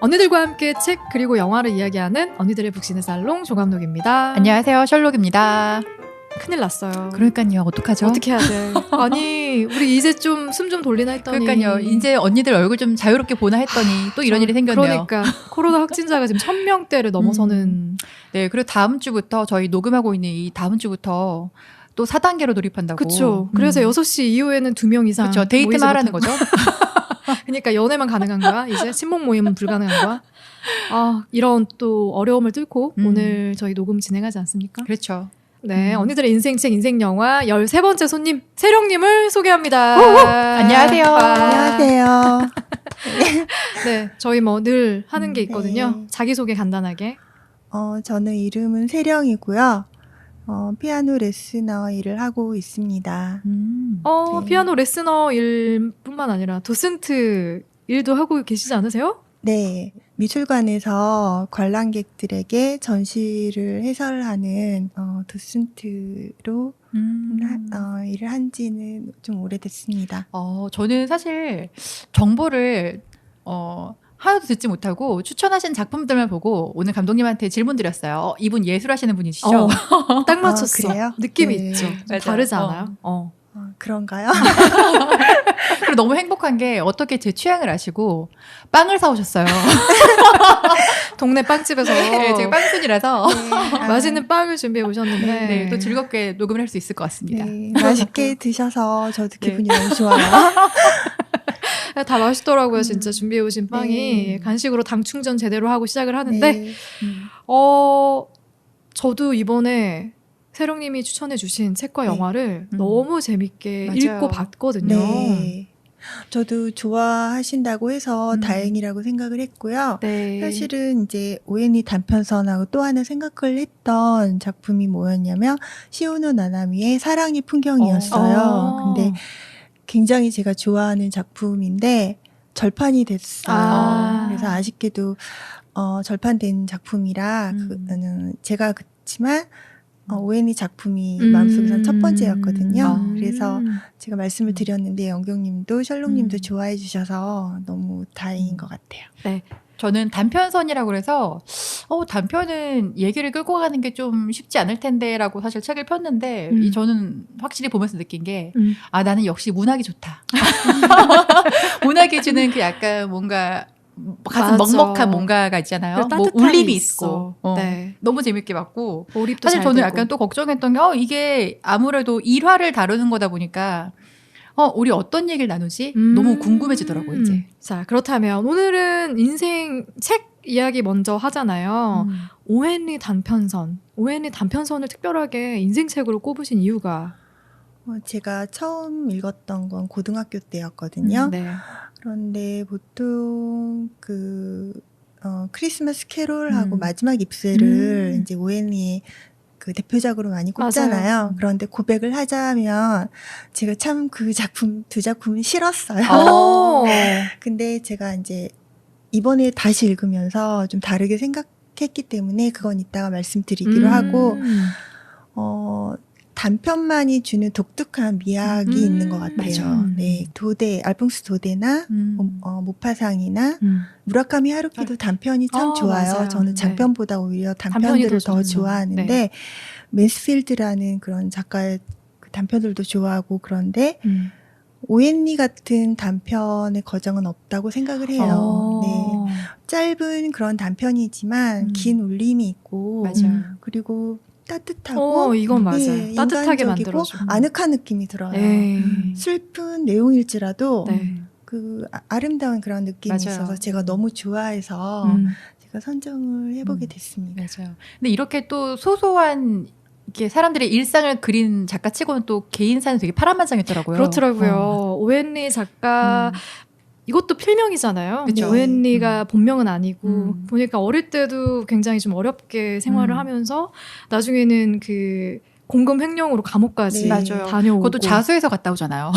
언니들과 함께 책 그리고 영화를 이야기하는 언니들의 북신의 살롱 조감독입니다. 안녕하세요, 셜록입니다. 큰일 났어요. 그러니까요, 어떡하죠? 어떻게 해야 돼? 아니, 우리 이제 좀 숨 좀 돌리나 했더니. 그러니까요, 이제 언니들 얼굴 좀 자유롭게 보나 했더니 또 이런 일이 생겼네요. 그러니까 코로나 확진자가 지금 1000명대를 넘어서는. 네, 그리고 다음 주부터 저희 녹음하고 있는 이 다음 주부터 또 4단계로 돌입한다고. 그렇죠. 그래서 6시 이후에는 2명 이상. 그렇죠. 데이트만 하라는 거죠. 그러니까 연애만 가능한 거야. 이제 친목 모임은 불가능한 거야. 아, 이런 또 어려움을 뚫고 오늘 저희 녹음 진행하지 않습니까? 그렇죠. 네, 언니들의 인생책, 인생영화 13번째 손님 세령님을 소개합니다. 안녕하세요. 안녕하세요. 네, 저희 뭐 늘 하는 게 있거든요. 네. 자기소개 간단하게. 저는 이름은 세령이고요. 피아노 레슨너 일을 하고 있습니다. 네. 피아노 레슨너 일뿐만 아니라 도슨트 일도 하고 계시지 않으세요? 네. 미술관에서 관람객들에게 전시를 해설하는 도슨트로 일을 한 지는 좀 오래됐습니다. 저는 사실 정보를 하나도 듣지 못하고 추천하신 작품들만 보고 오늘 감독님한테 질문 드렸어요. 이분 예술하시는 분이시죠? 딱 맞췄어. 그래요? 느낌이 네. 있죠. 맞아요. 다르지 않아요? 그런가요? 그리고 너무 행복한 게 어떻게 제 취향을 아시고 빵을 사오셨어요. 동네 빵집에서 네, 제가 빵순이라서 맛있는 빵을 준비해 오셨는데 네, 또 즐겁게 녹음을 할 수 있을 것 같습니다. 네, 맛있게 드셔서 저도 네. 기분이 너무 좋아요. 다 맛있더라고요. 진짜 준비해 오신 빵이. 네. 간식으로 당 충전 제대로 하고 시작을 하는데 네. 저도 이번에 세령님이 추천해 주신 책과 네. 영화를 너무 재밌게 맞아요. 읽고 봤거든요. 네. 저도 좋아하신다고 해서 다행이라고 생각을 했고요. 네. 사실은 이제 오엔이 단편선하고 또 하나 생각을 했던 작품이 뭐였냐면 시오노 나나미의 사랑의 풍경이었어요. 근데 굉장히 제가 좋아하는 작품인데 절판이 됐어요. 그래서 아쉽게도 절판된 작품이라 제가 그렇지만 오엔이 작품이 마음속에선 첫 번째였거든요. 그래서 제가 말씀을 드렸는데 영경님도 셜록님도 좋아해 주셔서 너무 다행인 것 같아요. 네. 저는 단편선이라고 그래서 단편은 얘기를 끌고 가는 게 좀 쉽지 않을 텐데라고 사실 책을 폈는데 저는 확실히 보면서 느낀 게 나는 역시 문학이 좋다. 문학이 주는 그 약간 뭔가 가슴 맞아. 먹먹한 뭔가가 있잖아요. 뭐 따뜻함이 울림이 있어. 있고 네. 너무 재밌게 봤고 몰입도 사실 잘 저는 되고. 약간 또 걱정했던 게 이게 아무래도 일화를 다루는 거다 보니까 우리 어떤 얘기를 나누지? 너무 궁금해지더라고요, 이제. 자, 그렇다면 오늘은 인생 책 이야기 먼저 하잖아요. 오헨리 단편선. 오헨리 단편선을 특별하게 인생책으로 꼽으신 이유가? 제가 처음 읽었던 건 고등학교 때였거든요. 네. 그런데 보통 크리스마스 캐롤하고 마지막 입술을 이제 오엔리의 그 대표작으로 많이 꼽잖아요. 맞아요. 그런데 고백을 하자면 제가 참 그 두 작품은 싫었어요. 근데 제가 이제 이번에 다시 읽으면서 좀 다르게 생각했기 때문에 그건 이따가 말씀드리기로 하고 단편만이 주는 독특한 미학이 있는 것 같아요. 맞아. 네, 알퐁스 도데나 모파상이나 무라카미 하루키도 단편이 참 좋아요. 맞아요. 저는 장편보다 오히려 단편들을 더 좋아하는데 네. 맨스필드라는 그런 작가의 그 단편들도 좋아하고 그런데 오엔리 같은 단편의 거정은 없다고 생각을 해요. 네, 짧은 그런 단편이지만 긴 울림이 있고 맞아요. 그리고 따뜻하고 이건 맞아요. 네, 따뜻하게 인간적이고 만들어줘. 아늑한 느낌이 들어요. 슬픈 내용일지라도 네. 그 아름다운 그런 느낌이 맞아요. 있어서 제가 너무 좋아해서 제가 선정을 해보게 됐습니다. 맞아요. 근데 이렇게 또 소소한 이렇게 사람들의 일상을 그린 작가치고는 또 개인사는 되게 파란만장했더라고요. 그렇더라고요. 오헨리 작가 이것도 필명이잖아요. 그쵸. 오헨리가 본명은 아니고 보니까 어릴 때도 굉장히 좀 어렵게 생활을 하면서 나중에는 그 공금 횡령으로 감옥까지 네. 다녀오고 그것도 자수해서 갔다 오잖아요.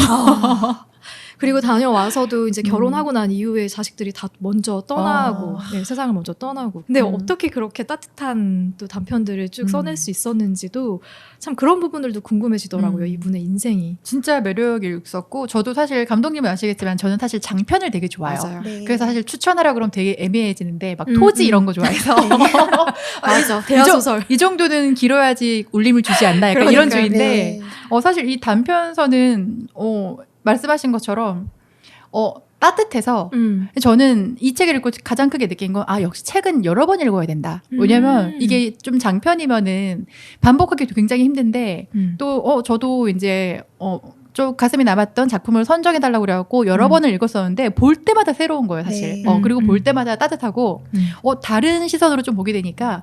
그리고 다녀와서도 이제 결혼하고 난 이후에 자식들이 다 먼저 떠나고 네, 세상을 먼저 떠나고. 근데 어떻게 그렇게 따뜻한 또 단편들을 쭉 써낼 수 있었는지도 참 그런 부분들도 궁금해지더라고요. 이분의 인생이. 진짜 매력이 있었고 저도 사실 감독님은 아시겠지만 저는 사실 장편을 되게 좋아해요. 맞아요. 네. 그래서 사실 추천하라 그러면 되게 애매해지는데 막 토지 이런 거 좋아해서 맞아. 대하소설. 이 정도는 길어야지 울림을 주지 않나 약간 이런 그러니까요. 주의인데 네. 사실 이 단편서는 말씀하신 것처럼 따뜻해서 저는 이 책을 읽고 가장 크게 느낀 건 역시 책은 여러 번 읽어야 된다. 왜냐면 이게 좀 장편이면은 반복하기도 굉장히 힘든데 또 저도 이제 좀 가슴이 남았던 작품을 선정해달라고 그래갖고 여러 번을 읽었었는데 볼 때마다 새로운 거예요 사실. 네. 그리고 볼 때마다 따뜻하고 다른 시선으로 좀 보게 되니까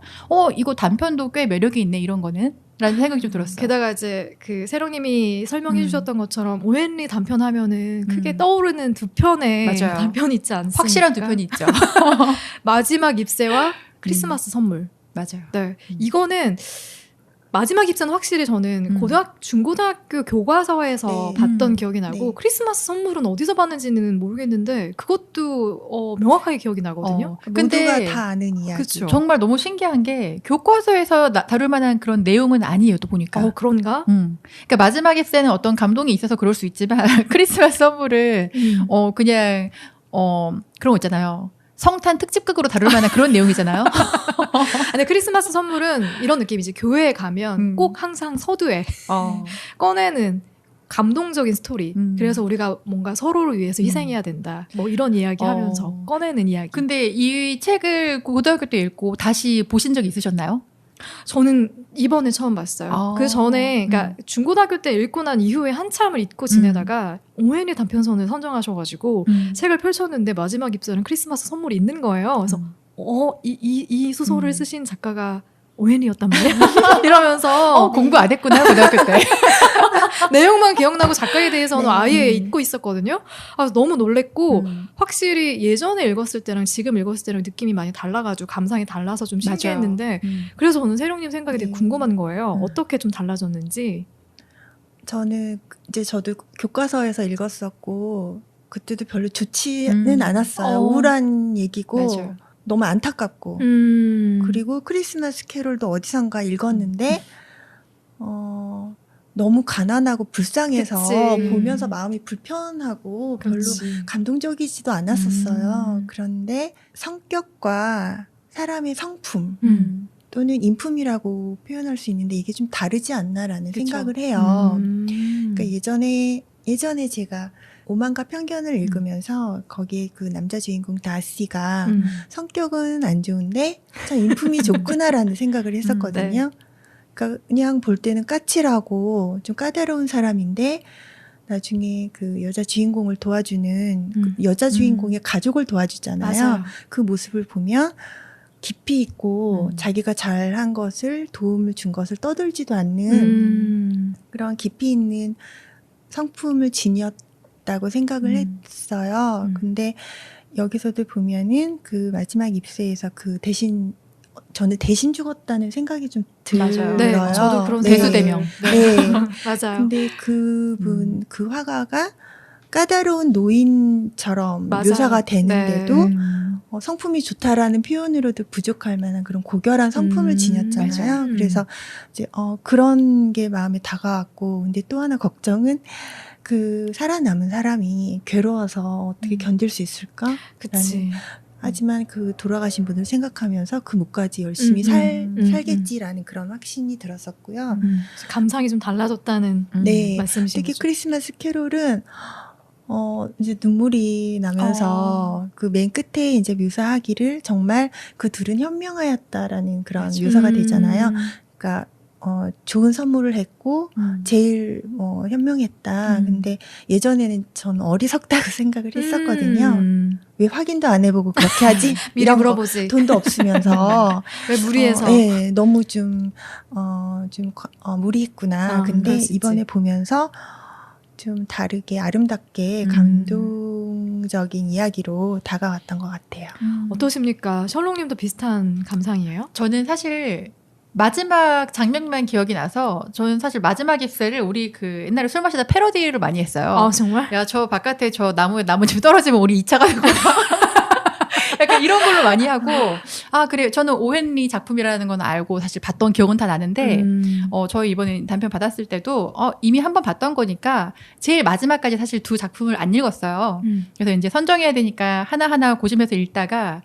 이거 단편도 꽤 매력이 있네 이런 거는 라는 생각이 좀 들었어요. 게다가 이제 그 세령님이 설명해 주셨던 것처럼 오헨리 단편 하면은 크게 떠오르는 두 편의 맞아요. 단편이 있지 않습니까? 확실한 두 편이 있죠. 마지막 입새와 크리스마스 선물. 맞아요. 네, 이거는 마지막 입새는 확실히 저는 중고등학교 교과서에서 네. 봤던 기억이 나고 네. 크리스마스 선물은 어디서 봤는지는 모르겠는데 그것도 명확하게 기억이 나거든요. 모두가 다 아는 이야기. 그쵸. 정말 너무 신기한 게 교과서에서 다룰 만한 그런 내용은 아니에요. 또 보니까. 그런가? 그러니까 마지막 앱새는 어떤 감동이 있어서 그럴 수 있지만 크리스마스 선물은 그냥 그런 거 있잖아요. 성탄 특집극으로 다룰 만한 그런 내용이잖아요. 근데 크리스마스 선물은 이런 느낌이지. 교회에 가면 꼭 항상 서두에 꺼내는 감동적인 스토리. 그래서 우리가 뭔가 서로를 위해서 희생해야 된다. 뭐 이런 이야기 하면서 꺼내는 이야기. 근데 이 책을 고등학교 때 읽고 다시 보신 적 있으셨나요? 저는 이번에 처음 봤어요. 그 전에, 그러니까 중고등학교 때 읽고 난 이후에 한참을 잊고 지내다가 오헨리 단편선을 선정하셔가지고 책을 펼쳤는데 마지막 입술은 크리스마스 선물이 있는 거예요. 그래서 이 소설을 쓰신 작가가 오헨리였단 말이에요. 이러면서 공부 안 했구나 고등학교 때. 내용만 기억나고 작가에 대해서는 네. 아예 잊고 있었거든요. 너무 놀랬고 확실히 예전에 읽었을 때랑 지금 읽었을 때랑 느낌이 많이 달라가지고 감상이 달라서 좀 신기했는데 그래서 저는 세령님 생각이 되게 궁금한 거예요. 어떻게 좀 달라졌는지. 저도 교과서에서 읽었었고 그때도 별로 좋지는 않았어요. 우울한 얘기고 맞아요. 너무 안타깝고 그리고 크리스마스 캐롤도 어디선가 읽었는데 너무 가난하고 불쌍해서 그치. 보면서 마음이 불편하고 별로 감동적이지도 않았었어요. 그런데 성격과 사람의 성품 또는 인품이라고 표현할 수 있는데 이게 좀 다르지 않나라는 그쵸. 생각을 해요. 그러니까 예전에 제가 오만과 편견을 읽으면서 거기에 그 남자 주인공 다시가 성격은 안 좋은데 참 인품이 좋구나라는 생각을 했었거든요. 그러니까 그냥 볼 때는 까칠하고 좀 까다로운 사람인데 나중에 그 여자 주인공을 도와주는 그 여자 주인공의 가족을 도와주잖아요. 맞아요. 그 모습을 보면 깊이 있고 자기가 잘한 것을 도움을 준 것을 떠들지도 않는 그런 깊이 있는 성품을 지녔다고 생각을 했어요. 근데 여기서도 보면은 그 마지막 입새에서 그 저는 대신 죽었다는 생각이 좀 들어요. 네, 저도 그런 대수대명. 네. 맞아요. 근데 그분, 그 화가가 까다로운 노인처럼 맞아요. 묘사가 되는데도 네. 성품이 좋다라는 표현으로도 부족할 만한 그런 고결한 성품을 지녔잖아요. 맞아요. 그래서 이제 그런 게 마음에 다가왔고, 근데 또 하나 걱정은 그 살아남은 사람이 괴로워서 어떻게 견딜 수 있을까? 그치. 하지만 그 돌아가신 분을 생각하면서 그 목까지 열심히 살겠지라는 그런 확신이 들었었고요. 감상이 좀 달라졌다는 네. 말씀이신 특히 거죠. 크리스마스 캐롤은 이제 눈물이 나면서 그 맨 끝에 이제 묘사하기를 정말 그 둘은 현명하였다라는 그런 묘사가 되잖아요. 그러니까 좋은 선물을 했고 제일 현명했다. 근데 예전에는 전 어리석다고 생각을 했었거든요. 왜 확인도 안 해보고 그렇게 하지? 미리 이런 거, 물어보지. 돈도 없으면서 왜 무리해서. 네, 너무 좀 무리했구나. 근데 그럴 수 있지. 이번에 보면서 좀 다르게 아름답게 감동적인 이야기로 다가왔던 것 같아요. 어떠십니까? 셜록님도 비슷한 감상이에요? 저는 사실 마지막 장면만 기억이 나서 저는 사실 마지막 입새를 우리 그 옛날에 술 마시다 패러디를 많이 했어요. 아, 정말? 야, 저 바깥에 저 나무 좀 떨어지면 우리 2차 가는 거야. 약간 이런 걸로 많이 하고, 아, 그래요. 저는 오헨리 작품이라는 건 알고 사실 봤던 기억은 다 나는데, 저희 이번에 단편 받았을 때도, 이미 한 번 봤던 거니까, 제일 마지막까지 사실 두 작품을 안 읽었어요. 그래서 이제 선정해야 되니까 하나하나 고심해서 읽다가,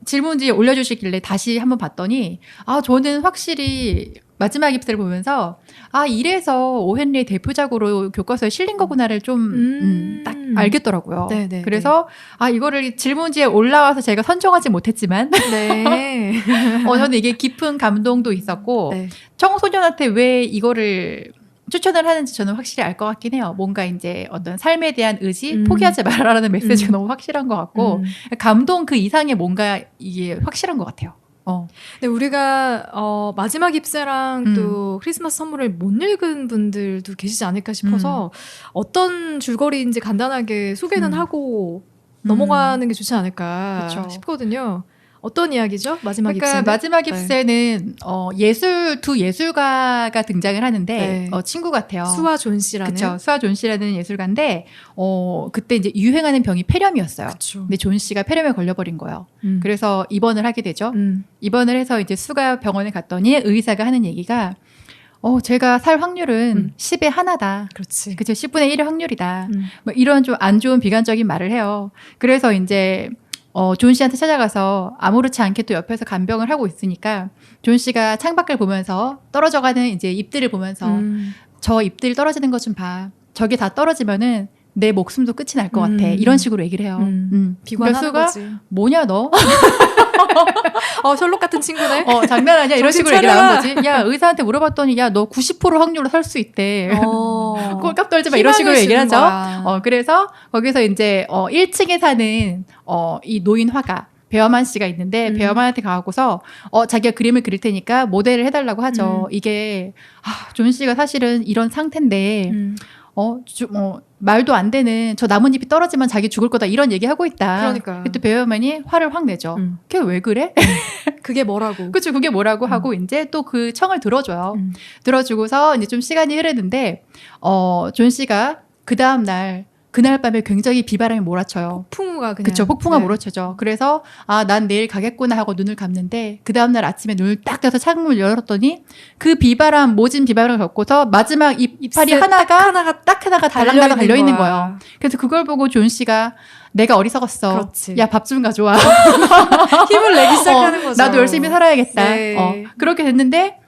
질문지에 올려주시길래 다시 한번 봤더니, 저는 확실히 마지막 입새를 보면서, 이래서 오헨리의 대표작으로 교과서에 실린 거구나를 좀, 딱 알겠더라고요. 네네. 그래서, 이거를 질문지에 올라와서 제가 선정하지 못했지만, 네. 저는 이게 깊은 감동도 있었고, 네. 청소년한테 왜 이거를 추천을 하는지 저는 확실히 알 것 같긴 해요. 뭔가 이제 어떤 삶에 대한 의지, 포기하지 말아라는 메시지가 너무 확실한 것 같고, 감동 그 이상의 뭔가 이게 확실한 것 같아요. 근데 우리가 마지막 입새랑 또 크리스마스 선물을 못 읽은 분들도 계시지 않을까 싶어서 어떤 줄거리인지 간단하게 소개는 하고 넘어가는 게 좋지 않을까 그쵸. 싶거든요. 어떤 이야기죠? 마지막 그러니까 입새는? 마지막 입새는 두 예술가가 등장을 하는데 네. 친구 같아요. 수아 존 씨라는. 그렇죠. 수아 존 씨라는 예술가인데 그때 이제 유행하는 병이 폐렴이었어요. 그쵸. 근데 존 씨가 폐렴에 걸려버린 거예요. 그래서 입원을 하게 되죠. 입원을 해서 이제 수가 병원에 갔더니 의사가 하는 얘기가 제가 살 확률은 10의 하나다. 그렇지. 그죠. 10분의 1의 확률이다. 뭐 이런 좀 안 좋은 비관적인 말을 해요. 그래서 이제 존 씨한테 찾아가서 아무렇지 않게 또 옆에서 간병을 하고 있으니까 존 씨가 창밖을 보면서 떨어져가는 이제 잎들을 보면서 저 잎들 떨어지는 것 좀 봐. 저게 다 떨어지면은 내 목숨도 끝이 날 것 같아. 이런 식으로 얘기를 해요. 비관하는 거지. 뭐냐 너? 셜록 같은 친구네. 장난 아니야. 이런 정신 식으로 얘기를 차려라. 하는 거지. 야, 의사한테 물어봤더니 야, 너 90% 확률로 살 수 있대. 꼴값 떨지 마. 이런 식으로 얘기를 하죠. 그래서 거기서 이제 1층에 사는 이 노인 화가 배어만 씨가 있는데 배어만한테 가고서 자기가 그림을 그릴 테니까 모델을 해달라고 하죠. 이게 존 씨가 사실은 이런 상태인데 말도 안 되는 저 나뭇잎이 떨어지면 자기 죽을 거다 이런 얘기하고 있다. 그러니까. 그때 배어만이 화를 확 내죠. 걔 왜 그래? 그게 뭐라고? 그쵸, 그게 뭐라고 하고 이제 또 그 청을 들어줘요. 들어주고서 이제 좀 시간이 흐르는데 존 씨가 그 다음 날 그날 밤에 굉장히 비바람이 몰아쳐요. 폭풍우가 그냥. 그쵸, 폭풍우가 몰아쳐죠. 그래서 난 내일 가겠구나 하고 눈을 감는데 그 다음날 아침에 눈을 딱 떼서 창문을 열었더니 그 비바람, 모진 비바람을 겪고서 마지막 이파리 하나가 달랑달랑 달려있는 거예요. 그래서 그걸 보고 존 씨가 내가 어리석었어. 그렇지. 야, 밥 좀 가져와. 힘을 내기 시작하는 거죠. 나도 열심히 살아야겠다. 네. 그렇게 됐는데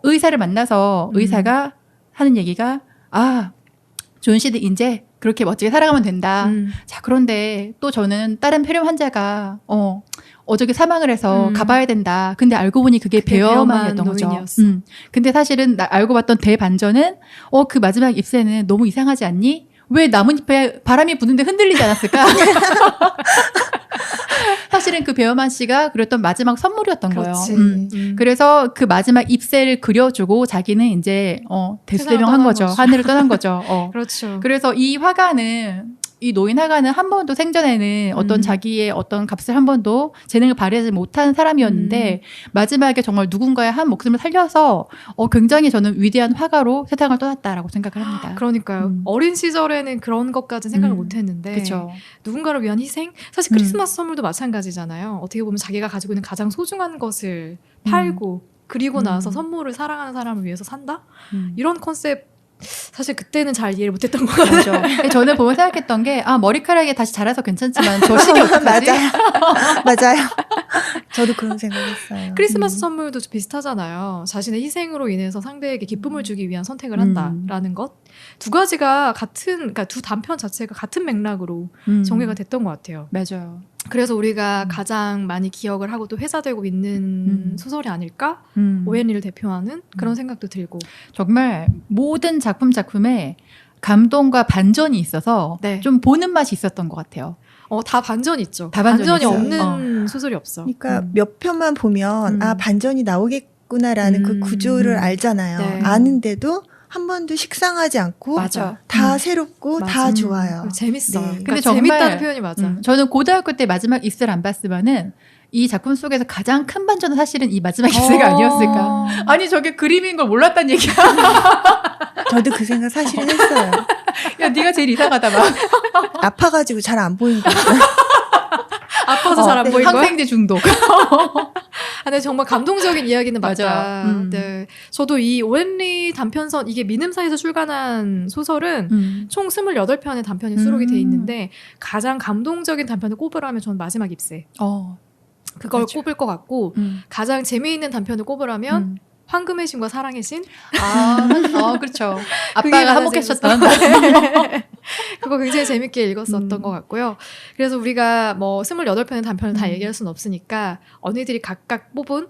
의사를 만나서 의사가 하는 얘기가 존 씨도 이제 그렇게 멋지게 살아가면 된다. 자, 그런데 또 저는 다른 폐렴 환자가 어저께 사망을 해서 가봐야 된다. 근데 알고 보니 그게 배어만이었던 거죠. 근데 사실은 알고 봤던 대반전은 그 마지막 입새는 너무 이상하지 않니? 왜 나뭇잎에 바람이 부는데 흔들리지 않았을까? 사실은 그 배어만 씨가 그렸던 마지막 선물이었던 거예요. 그래서 그 마지막 잎새를 그려주고 자기는 이제 대수대명한 거죠. 하늘을 떠난 거죠. 그렇죠. 그래서 이 노인 화가는 한 번도 생전에는 어떤 자기의 어떤 값을 한 번도 재능을 발휘하지 못한 사람이었는데 마지막에 정말 누군가의 한 목숨을 살려서 굉장히 저는 위대한 화가로 세상을 떠났다라고 생각을 합니다. 그러니까요. 어린 시절에는 그런 것까지 생각을 못했는데 그쵸. 누군가를 위한 희생? 사실 크리스마스 선물도 마찬가지잖아요. 어떻게 보면 자기가 가지고 있는 가장 소중한 것을 팔고 그리고 나서 선물을 사랑하는 사람을 위해서 산다? 이런 컨셉 사실 그때는 잘 이해를 못했던 것 같아요. 그렇죠. 저는 보면 생각했던 게 머리카락이 다시 자라서 괜찮지만 저 시기 어떡하지? 맞아요. 저도 그런 생각했어요. 크리스마스 선물도 좀 비슷하잖아요. 자신의 희생으로 인해서 상대에게 기쁨을 주기 위한 선택을 한다라는 것. 두 가지가 그러니까 두 단편 자체가 같은 맥락으로 전개가 됐던 것 같아요. 맞아요. 그래서 우리가 가장 많이 기억을 하고 또 회자되고 있는 소설이 아닐까? 오헨리를 대표하는 그런 생각도 들고. 정말 모든 작품에 감동과 반전이 있어서 네. 좀 보는 맛이 있었던 것 같아요. 다 반전 있죠. 다 반전이 있어요. 없는 소설이 없어. 그러니까 몇 편만 보면 반전이 나오겠구나라는 그 구조를 알잖아요. 네. 아는데도 한 번도 식상하지 않고 맞아. 다 새롭고 맞아. 다 좋아요. 재밌어요. 네. 그러니까 근데 정말 재밌다는 표현이 맞아. 저는 고등학교 때 마지막 입술 안 봤으면은 이 작품 속에서 가장 큰 반전은 사실은 이 마지막 깁스가 아니었을까. 아니 저게 그림인 걸 몰랐단 얘기야. 저도 그 생각 사실은 했어요. 야 네가 제일 이상하다 막. 아파가지고 잘 안 보인 거죠. 아파서 잘 안 네. 보인 거야? 항생제 중독. 근데 정말 감동적인 이야기는 맞다. 맞아. 네. 저도 이 오웬리 단편선, 이게 미음사에서 출간한 소설은 총 28편의 단편이 수록이 돼 있는데 가장 감동적인 단편을 꼽으라면 저는 마지막 잎새. 그걸 맞아. 꼽을 것 같고 가장 재미있는 단편을 꼽으라면 황금의 신과 사랑의 신? 그렇죠. 그게 아빠가 가장 한몫했었던. 그거 굉장히 재밌게 읽었었던 것 같고요. 그래서 우리가 뭐 28편의 단편을 다 얘기할 수는 없으니까 언니들이 각각 뽑은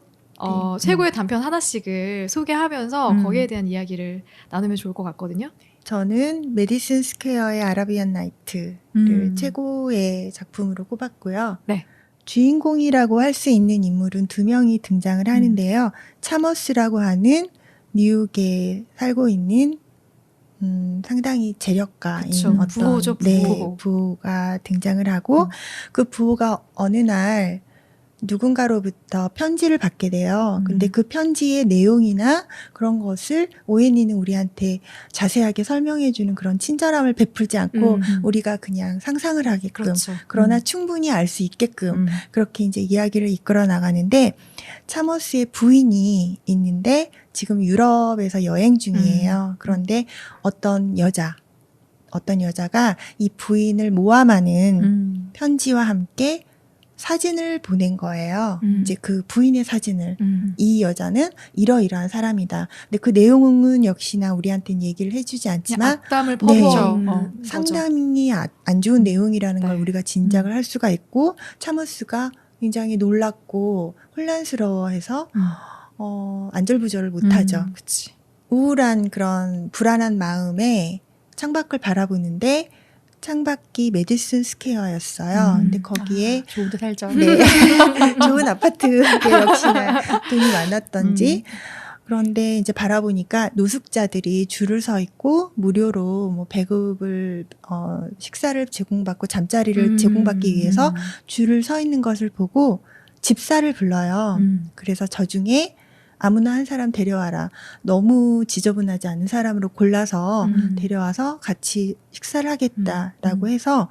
최고의 단편 하나씩을 소개하면서 거기에 대한 이야기를 나누면 좋을 것 같거든요. 저는 메디슨 스퀘어의 아라비안 나이트를 최고의 작품으로 꼽았고요. 네. 주인공이라고 할 수 있는 인물은 2명이 등장을 하는데요. 차머스라고 하는 뉴욕에 살고 있는 상당히 재력가인 그쵸. 어떤 부호죠, 부호. 부호가 등장을 하고 그 부호가 어느 날 누군가로부터 편지를 받게 돼요. 근데 그 편지의 내용이나 그런 것을 오웬이는 우리한테 자세하게 설명해주는 그런 친절함을 베풀지 않고 우리가 그냥 상상을 하게끔 그렇죠. 그러나 충분히 알 수 있게끔 그렇게 이제 이야기를 이끌어 나가는데 차머스의 부인이 있는데 지금 유럽에서 여행 중이에요. 그런데 어떤 여자가 이 부인을 모함하는 편지와 함께 사진을 보낸 거예요. 이제 그 부인의 사진을. 이 여자는 이러이러한 사람이다. 근데 그 내용은 역시나 우리한테는 얘기를 해주지 않지만 악담을 네. 퍼부은 상당히 안 좋은 내용이라는 걸 네. 우리가 짐작을 할 수가 있고 차머스가 굉장히 놀랍고 혼란스러워해서 안절부절을 못하죠. 그치. 우울한 그런 불안한 마음에 창밖을 바라보는데 창밖이 메디슨 스퀘어였어요. 근데 거기에 좋은 데 살죠. 네. 좋은 아파트에 역시나 돈이 많았던지 그런데 이제 바라보니까 노숙자들이 줄을 서 있고 무료로 뭐 배급을 식사를 제공받고 잠자리를 제공받기 위해서 줄을 서 있는 것을 보고 집사를 불러요. 그래서 저 중에 아무나 한 사람 데려와라. 너무 지저분하지 않은 사람으로 골라서 데려와서 같이 식사를 하겠다라고 해서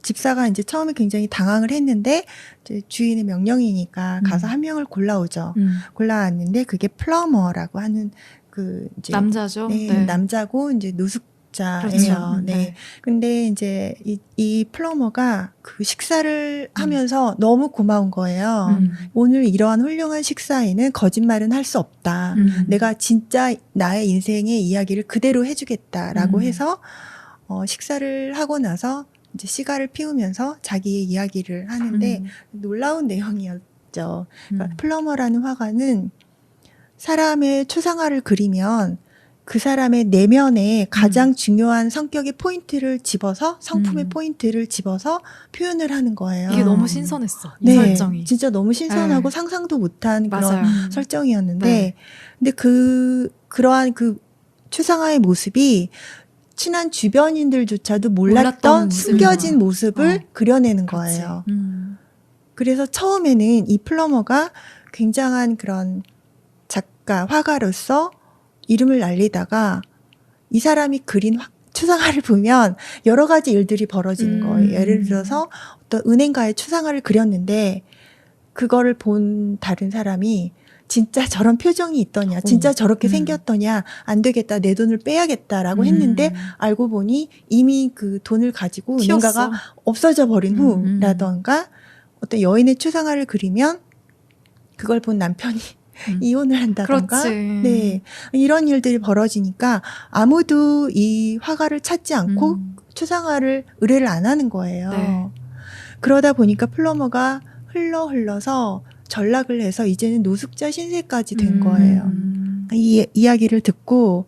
집사가 이제 처음에 굉장히 당황을 했는데 이제 주인의 명령이니까 가서 한 명을 골라오죠. 골라왔는데 그게 플러머라고 하는 그 이제 남자죠. 네, 네. 남자고 이제 노숙자예요. 그렇죠. 네. 근데 이제 이 플러머가 그 식사를 하면서 너무 고마운 거예요. 오늘 이러한 훌륭한 식사에는 거짓말은 할 수 없다. 내가 진짜 나의 인생의 이야기를 그대로 해주겠다라고 해서 식사를 하고 나서 이제 시가를 피우면서 자기의 이야기를 하는데 놀라운 내용이었죠. 그러니까 플러머라는 화가는 사람의 초상화를 그리면 그 사람의 내면에 가장 중요한 성격의 포인트를 집어서 성품의 포인트를 집어서 표현을 하는 거예요. 이게 너무 신선했어. 이 네, 설정이. 진짜 너무 신선하고 네. 상상도 못한 맞아요. 그런 설정이었는데 네. 근데 그러한 그 추상화의 모습이 친한 주변인들조차도 몰랐던 숨겨진 모습을 그려내는 그렇지. 거예요. 그래서 처음에는 이 플러머가 굉장한 그런 작가, 화가로서 이름을 날리다가 이 사람이 그린 추상화를 보면 여러 가지 일들이 벌어지는 거예요. 예를 들어서 어떤 은행가의 추상화를 그렸는데 그거를 본 다른 사람이 진짜 저런 표정이 있더냐, 진짜 저렇게 생겼더냐, 안 되겠다, 내 돈을 빼야겠다라고 했는데 알고 보니 이미 그 돈을 가지고 은행가가 없어져 버린 후라던가 어떤 여인의 추상화를 그리면 그걸 본 남편이 이혼을 한다던가 그렇지. 네, 이런 일들이 벌어지니까 아무도 이 화가를 찾지 않고 추상화를 의뢰를 안 하는 거예요. 네. 그러다 보니까 플러머가 흘러서 전락을 해서 이제는 노숙자 신세까지 된 거예요. 이 이야기를 듣고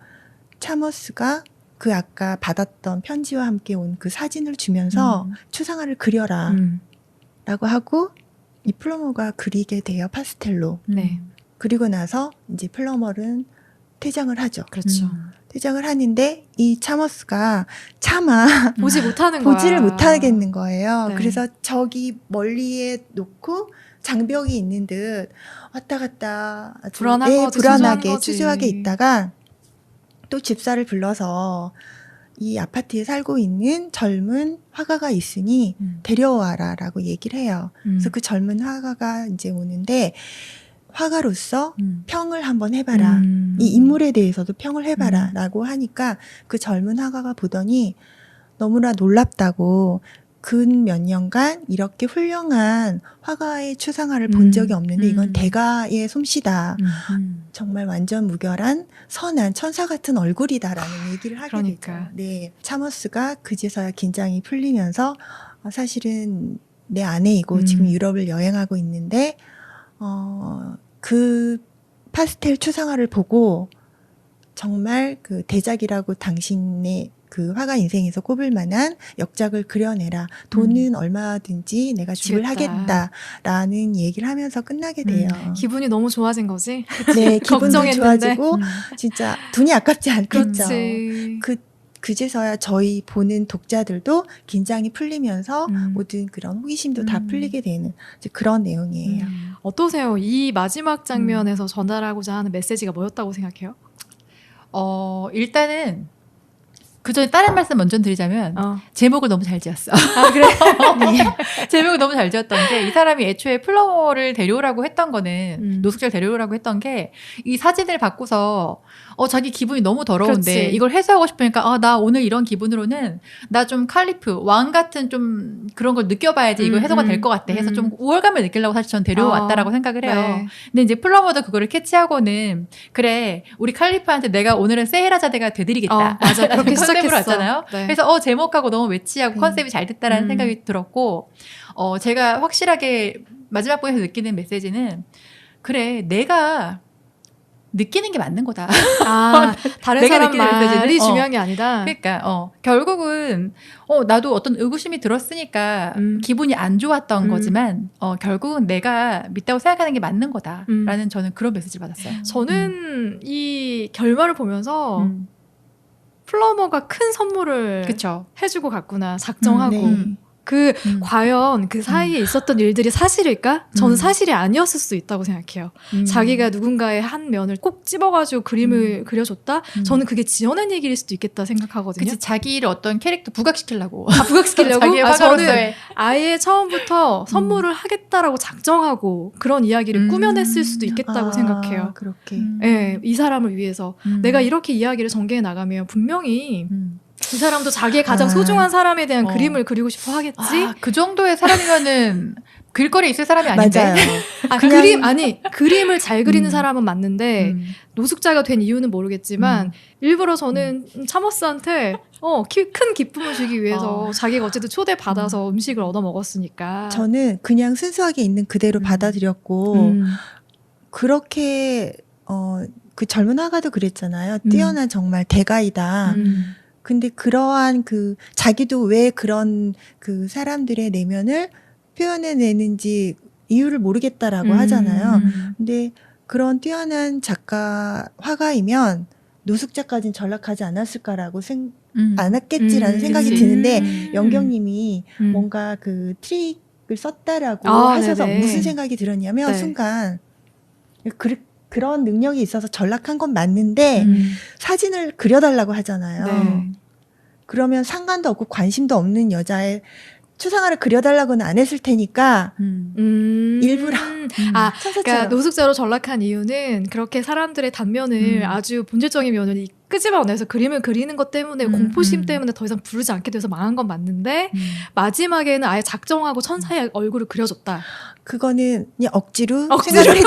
차머스가 그 아까 받았던 편지와 함께 온 그 사진을 주면서 추상화를 그려라 라고 하고 이 플러머가 그리게 돼요. 파스텔로. 네. 그리고 나서 이제 플러머는 퇴장을 하죠. 그렇죠. 퇴장을 하는데 이 차머스가 차마 보지 못하는 거야. 보지를 못하겠는 거예요. 네. 그래서 저기 멀리에 놓고 장벽이 있는 듯 왔다 갔다 아주 불안한 거지, 불안하게 거지. 수수하게 있다가 또 집사를 불러서 이 아파트에 살고 있는 젊은 화가가 있으니 데려와라라고 얘기를 해요. 그래서 그 젊은 화가가 이제 오는데 화가로서 평을 한번 해봐라. 이 인물에 대해서도 평을 해봐라 라고 하니까 그 젊은 화가가 보더니 너무나 놀랍다고 근 몇 년간 이렇게 훌륭한 화가의 추상화를 본 적이 없는데 이건 대가의 솜씨다. 정말 완전 무결한 선한 천사 같은 얼굴이다라는 얘기를 하게 그러니까. 되죠. 네, 차머스가 그제서야 긴장이 풀리면서 사실은 내 아내이고 지금 유럽을 여행하고 있는데 그 파스텔 추상화를 보고 정말 그 대작이라고 당신의 그 화가 인생에서 꼽을 만한 역작을 그려내라. 돈은 얼마든지 내가 지불하겠다라는 얘기를 하면서 끝나게 돼요. 기분이 너무 좋아진 거지? 네, 기분도 걱정했는데. 좋아지고 진짜 돈이 아깝지 않겠죠. 그렇지. 그제서야 저희 보는 독자들도 긴장이 풀리면서 모든 그런 호기심도 다 풀리게 되는 이제 그런 내용이에요. 어떠세요? 이 마지막 장면에서 전달하고자 하는 메시지가 뭐였다고 생각해요? 일단은 그 전에 다른 말씀 먼저 드리자면 제목을 너무 잘 지었어. 아 그래? 제목을 너무 잘 지었던 게 이 사람이 애초에 플러머를 데려오라고 했던 거는 노숙자를 데려오라고 했던 게 이 사진을 받고서 자기 기분이 너무 더러운데 그렇지. 이걸 해소하고 싶으니까 나 오늘 이런 기분으로는 나 좀 칼리프 왕 같은 좀 그런 걸 느껴봐야지 이거 해소가 될 것 같아 해서 좀 우월감을 느끼려고 사실 전 데려왔다라고 생각을 해요. 네. 근데 이제 플러머도 그거를 캐치하고는 그래 우리 칼리프한테 내가 오늘은 세헤라자데가 되드리겠다. 맞아. 그렇게 컨셉으로 시작했어. 왔잖아요. 네. 그래서 제목하고 너무 매치하고 컨셉이 잘 됐다라는 생각이 들었고 제가 확실하게 마지막 부분에서 느끼는 메시지는 그래 내가 느끼는 게 맞는 거다. 다른 내가 사람 느끼는 말이 메시지는? 중요한 게 아니다. 그러니까 결국은 나도 어떤 의구심이 들었으니까 기분이 안 좋았던 거지만 결국은 내가 믿다고 생각하는 게 맞는 거다라는 저는 그런 메시지를 받았어요. 저는 이 결말을 보면서 플러머가 큰 선물을 그렇죠. 해주고 갔구나 작정하고 네. 과연 그 사이에 있었던 일들이 사실일까? 저는 사실이 아니었을 수도 있다고 생각해요. 자기가 누군가의 한 면을 꼭 집어가지고 그림을 그려줬다? 저는 그게 지어낸 얘기일 수도 있겠다 생각하거든요. 그치, 자기를 어떤 캐릭터 부각시키려고. 부각시키려고? 자기의 저는 화가로서의. 아예 처음부터 선물을 하겠다라고 작정하고 그런 이야기를 꾸며냈을 수도 있겠다고 생각해요. 그렇게. 네, 이 사람을 위해서. 내가 이렇게 이야기를 전개해 나가면 분명히 이 사람도 자기의 가장 소중한 사람에 대한 그림을 그리고 싶어 하겠지? 그 정도의 사람이면은 길거리에 있을 사람이 아닌데. 맞아요. 그림을 잘 그리는 사람은 맞는데 노숙자가 된 이유는 모르겠지만 일부러 저는 차머스한테 큰 기쁨을 주기 위해서 자기가 어쨌든 초대받아서 음식을 얻어 먹었으니까. 저는 그냥 순수하게 있는 그대로 받아들였고 그렇게 그 젊은 화가도 그랬잖아요. 뛰어난 정말 대가이다. 근데 그러한 자기도 왜 그런 그 사람들의 내면을 표현해내는지 이유를 모르겠다라고 하잖아요. 근데 그런 뛰어난 작가, 화가이면 노숙자까지는 전락하지 않았을까라고 않았겠지라는 생각이 그치. 드는데 영경님이 뭔가 그 트릭을 썼다라고 하셔서 네네. 무슨 생각이 들었냐면 네. 순간 그런 능력이 있어서 전락한 건 맞는데 사진을 그려달라고 하잖아요. 네. 그러면 상관도 없고 관심도 없는 여자의 추상화를 그려달라고는 안 했을 테니까 일부러 그러니까 노숙자로 전락한 이유는 그렇게 사람들의 단면을 아주 본질적인 면을 끄집어내서 그림을 그리는 것 때문에 공포심 때문에 더 이상 부르지 않게 돼서 망한 건 맞는데 마지막에는 아예 작정하고 천사의 얼굴을 그려줬다. 그거는 그냥 억지로 생각이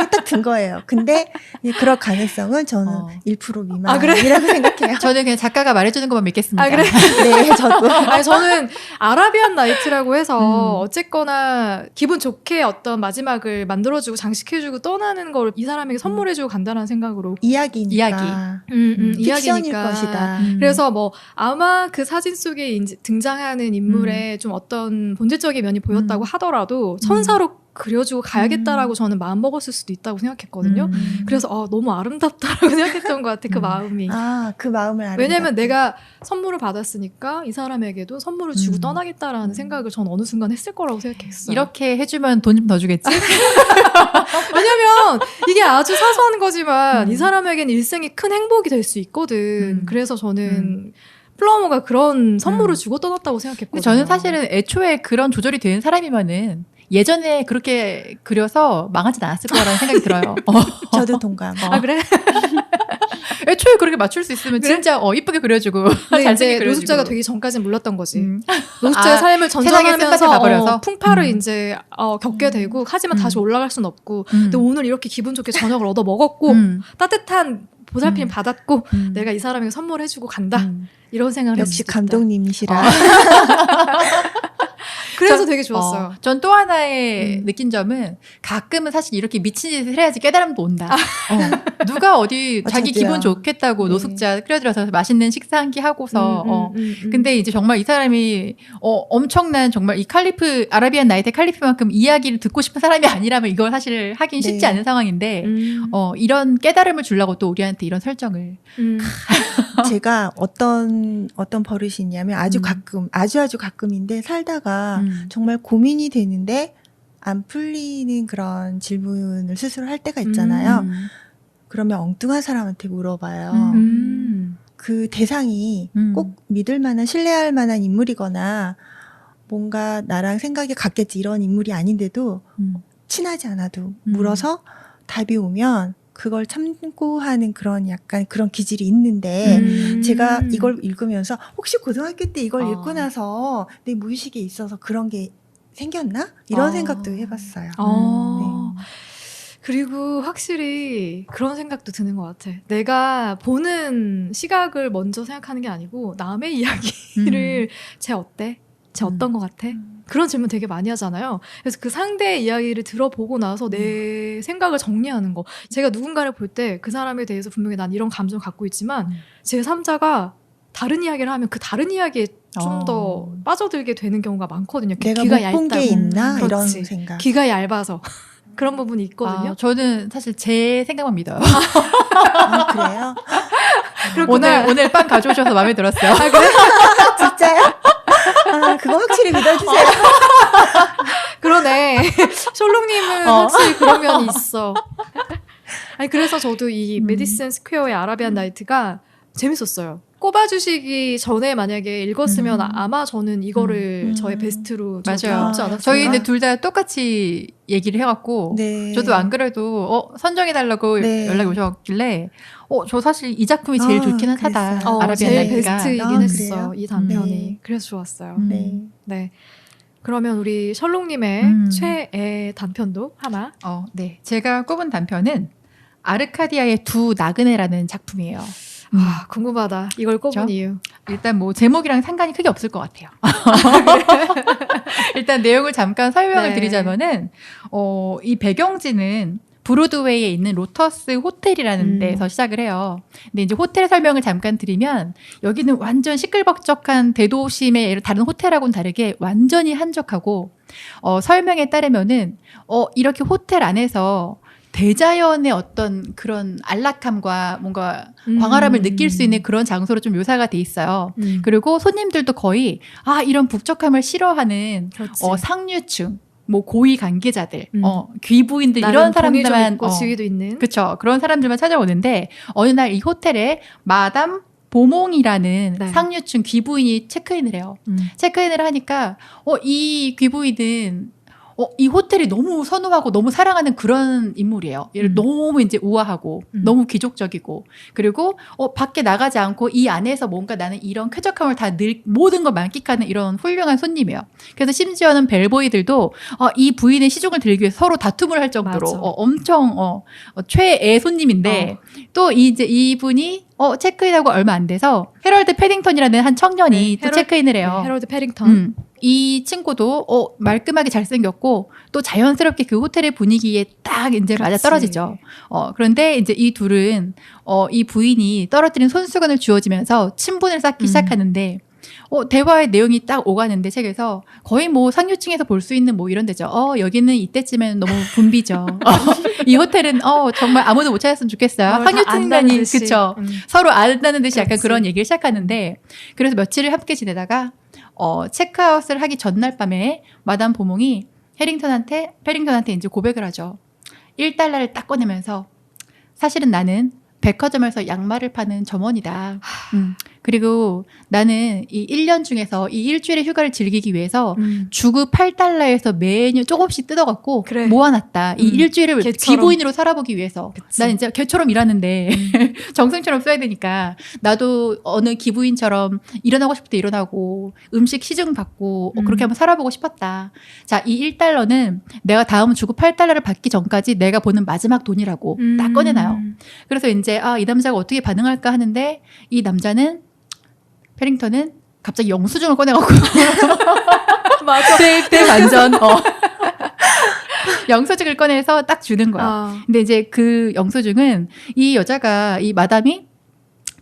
딱 든 거예요. 근데 그럴 가능성은 저는 1% 미만이라고 생각해요. 저는 그냥 작가가 말해주는 것만 믿겠습니다. 그래? 네, 저도. 저는 아라비안 나이트라고 해서 어쨌거나 기분 좋게 어떤 마지막을 만들어주고 장식해주고 떠나는 걸 이 사람에게 선물해주고 간다는 생각으로 이야기니까. 픽션일 이야기니까. 것이다. 그래서 아마 그 사진 속에 등장하는 인물의 좀 어떤 본질적인 면이 보였다고 하더라도 천사로 그려주고 가야겠다라고 저는 마음 먹었을 수도 있다고 생각했거든요. 그래서 너무 아름답다라고 생각했던 것 같아, 그 마음이. 그 마음을 알아. 왜냐면 내가 선물을 받았으니까 이 사람에게도 선물을 주고 떠나겠다라는 생각을 전 어느 순간 했을 거라고 생각했어요. 이렇게 해주면 돈 좀 더 주겠지? 왜냐면 이게 아주 사소한 거지만 이 사람에게는 일생이 큰 행복이 될 수 있거든. 그래서 저는 플러머가 그런 선물을 주고 떠났다고 생각했거든요. 근데 저는 사실은 애초에 그런 조절이 되는 사람이면은 예전에 그렇게 그려서 망하진 않았을 거라는 생각이 들어요. 저도 동감. 아, 그래? 애초에 그렇게 맞출 수 있으면 그래? 진짜 이쁘게 그려주고 근데 잘생기게 이제 그려주고. 노숙자가 되기 전까지는 몰랐던 거지. 노숙자의 삶을 세상에 쓴맛을 전전하면서 봐버려서. 풍파를 이제 겪게 되고 하지만 다시 올라갈 순 없고 근데 오늘 이렇게 기분 좋게 저녁을 얻어 먹었고 따뜻한 보살핌 받았고 내가 이 사람에게 선물해주고 간다. 이런 생각을 했을 역시 수도 있다. 감독님이시라. 그래서 되게 좋았어요. 전 또 하나의 느낀 점은 가끔은 사실 이렇게 미친 짓을 해야지 깨달음도 온다. 누가 어디 자기 저도요. 기분 좋겠다고 네. 노숙자 끌어들여서 맛있는 식사 한 끼 하고서 근데 이제 정말 이 사람이 엄청난 정말 이 칼리프 아라비안 나이트의 칼리프만큼 이야기를 듣고 싶은 사람이 아니라면 이걸 사실 하긴 쉽지 네. 않은 상황인데 이런 깨달음을 주려고 또 우리한테 이런 설정을 제가 어떤 버릇이 있냐면 아주 가끔인데 살다가 정말 고민이 되는데 안 풀리는 그런 질문을 스스로 할 때가 있잖아요. 그러면 엉뚱한 사람한테 물어봐요. 그 대상이 꼭 믿을 만한, 신뢰할 만한 인물이거나 뭔가 나랑 생각이 같겠지 이런 인물이 아닌데도 친하지 않아도 물어서 답이 오면 그걸 참고하는 그런 약간 그런 기질이 있는데 제가 이걸 읽으면서 혹시 고등학교 때 이걸 읽고 나서 내 무의식에 있어서 그런 게 생겼나? 이런 생각도 해봤어요. 네. 그리고 확실히 그런 생각도 드는 것 같아. 내가 보는 시각을 먼저 생각하는 게 아니고 남의 이야기를 쟤 어때? 쟤 어떤 것 같아? 그런 질문 되게 많이 하잖아요. 그래서 그 상대의 이야기를 들어보고 나서 내 생각을 정리하는 거. 제가 누군가를 볼 때 그 사람에 대해서 분명히 난 이런 감정을 갖고 있지만 제3자가 다른 이야기를 하면 그 다른 이야기에 좀 더 빠져들게 되는 경우가 많거든요. 내가 귀가 못 본 게 얇다고. 있나? 이런 그렇지. 생각. 귀가 얇아서 그런 부분이 있거든요. 저는 사실 제 생각만 믿어요. 아, 그래요? 오늘 빵 가져오셔서 마음에 들었어요. 아, 그래? 진짜요? 그거 확실히 믿어주세요. 그러네. 셜록님은 확실히 그런 면이 있어. 아니, 그래서 저도 이 메디슨 스퀘어의 아라비안 나이트가 재밌었어요. 꼽아주시기 전에 만약에 읽었으면 아마 저는 이거를 저의 베스트로 맞아요. 꼽지 않았을까. 저희는 둘 다 똑같이 얘기를 해갖고 네. 저도 안 그래도 선정해달라고 네. 연락이 오셨길래 저 사실 이 작품이 제일 좋기는 하다. 그랬어요. 아라비안 제일 나이트가. 베스트이긴 했어. 그래요? 이 단편이. 네. 그래서 좋았어요. 네. 네. 그러면 우리 셜록님의 최애 단편도 하나. 네. 제가 꼽은 단편은 아르카디아의 두 나그네라는 작품이에요. 궁금하다. 이걸 꼽은 그렇죠? 이유. 일단 뭐 제목이랑 상관이 크게 없을 것 같아요. 일단 내용을 잠깐 설명을 네. 드리자면은 이 배경지는 브로드웨이에 있는 로터스 호텔이라는 데서 시작을 해요. 근데 이제 호텔 설명을 잠깐 드리면 여기는 완전 시끌벅적한 대도심의 다른 호텔하고는 다르게 완전히 한적하고 설명에 따르면은 이렇게 호텔 안에서 대자연의 어떤 그런 안락함과 뭔가 광활함을 느낄 수 있는 그런 장소로 좀 묘사가 돼 있어요. 그리고 손님들도 거의 이런 북적함을 싫어하는 상류층, 뭐 고위 관계자들, 귀부인들 이런 사람들만 있고 지위도 있는. 그렇죠. 그런 사람들만 찾아오는데 어느 날 이 호텔에 마담 보몽이라는 네. 상류층 귀부인이 체크인을 해요. 체크인을 하니까 이 귀부인은 이 호텔이 너무 선호하고 너무 사랑하는 그런 인물이에요. 얘를 너무 이제 우아하고 너무 귀족적이고 그리고 밖에 나가지 않고 이 안에서 뭔가 나는 이런 쾌적함을 다 모든 걸 만끽하는 이런 훌륭한 손님이에요. 그래서 심지어는 벨보이들도 이 부인의 시중을 들기 위해서 서로 다툼을 할 정도로 맞아. 엄청 최애 손님인데 또 이제 이분이 체크인하고 얼마 안 돼서 해럴드 패딩턴이라는 한 청년이 또 체크인을 해요. 네, 해럴드 패딩턴. 이 친구도 말끔하게 잘생겼고 또 자연스럽게 그 호텔의 분위기에 딱 이제 맞아 떨어지죠. 그런데 이제 이 둘은 이 부인이 떨어뜨린 손수건을 주워주면서 친분을 쌓기 시작하는데 대화의 내용이 딱 오가는데 책에서 거의 뭐 상류층에서 볼 수 있는 뭐 이런 데죠. 여기는 이때쯤에는 너무 붐비죠. 이 호텔은 정말 아무도 못 찾았으면 좋겠어요. 상류층단이 그쵸. 서로 안다는 듯이 약간 그런 얘기를 시작하는데 그래서 며칠을 함께 지내다가 체크아웃을 하기 전날 밤에 마담 보몽이 페링턴한테 이제 고백을 하죠. 1달러를 딱 꺼내면서 사실은 나는 백화점에서 양말을 파는 점원이다. 그리고 나는 이 1년 중에서 이 일주일의 휴가를 즐기기 위해서 주급 8달러에서 매년 조금씩 뜯어갖고 그래. 모아놨다. 이 일주일을 개처럼. 귀부인으로 살아보기 위해서. 그치. 난 이제 개처럼 일하는데 정승처럼 써야 되니까 나도 어느 기부인처럼 일어나고 싶을 때 일어나고 음식 시중 받고 그렇게 한번 살아보고 싶었다. 자, 이 1달러는 내가 다음 주급 8달러를 받기 전까지 내가 보는 마지막 돈이라고 딱 꺼내놔요. 그래서 이제 이 남자가 어떻게 반응할까 하는데 이 남자는 페링턴은 갑자기 영수증을 꺼내갖고 맞아. 때 완전 영수증을 꺼내서 딱 주는 거야. 근데 이제 그 영수증은 이 여자가 이 마담이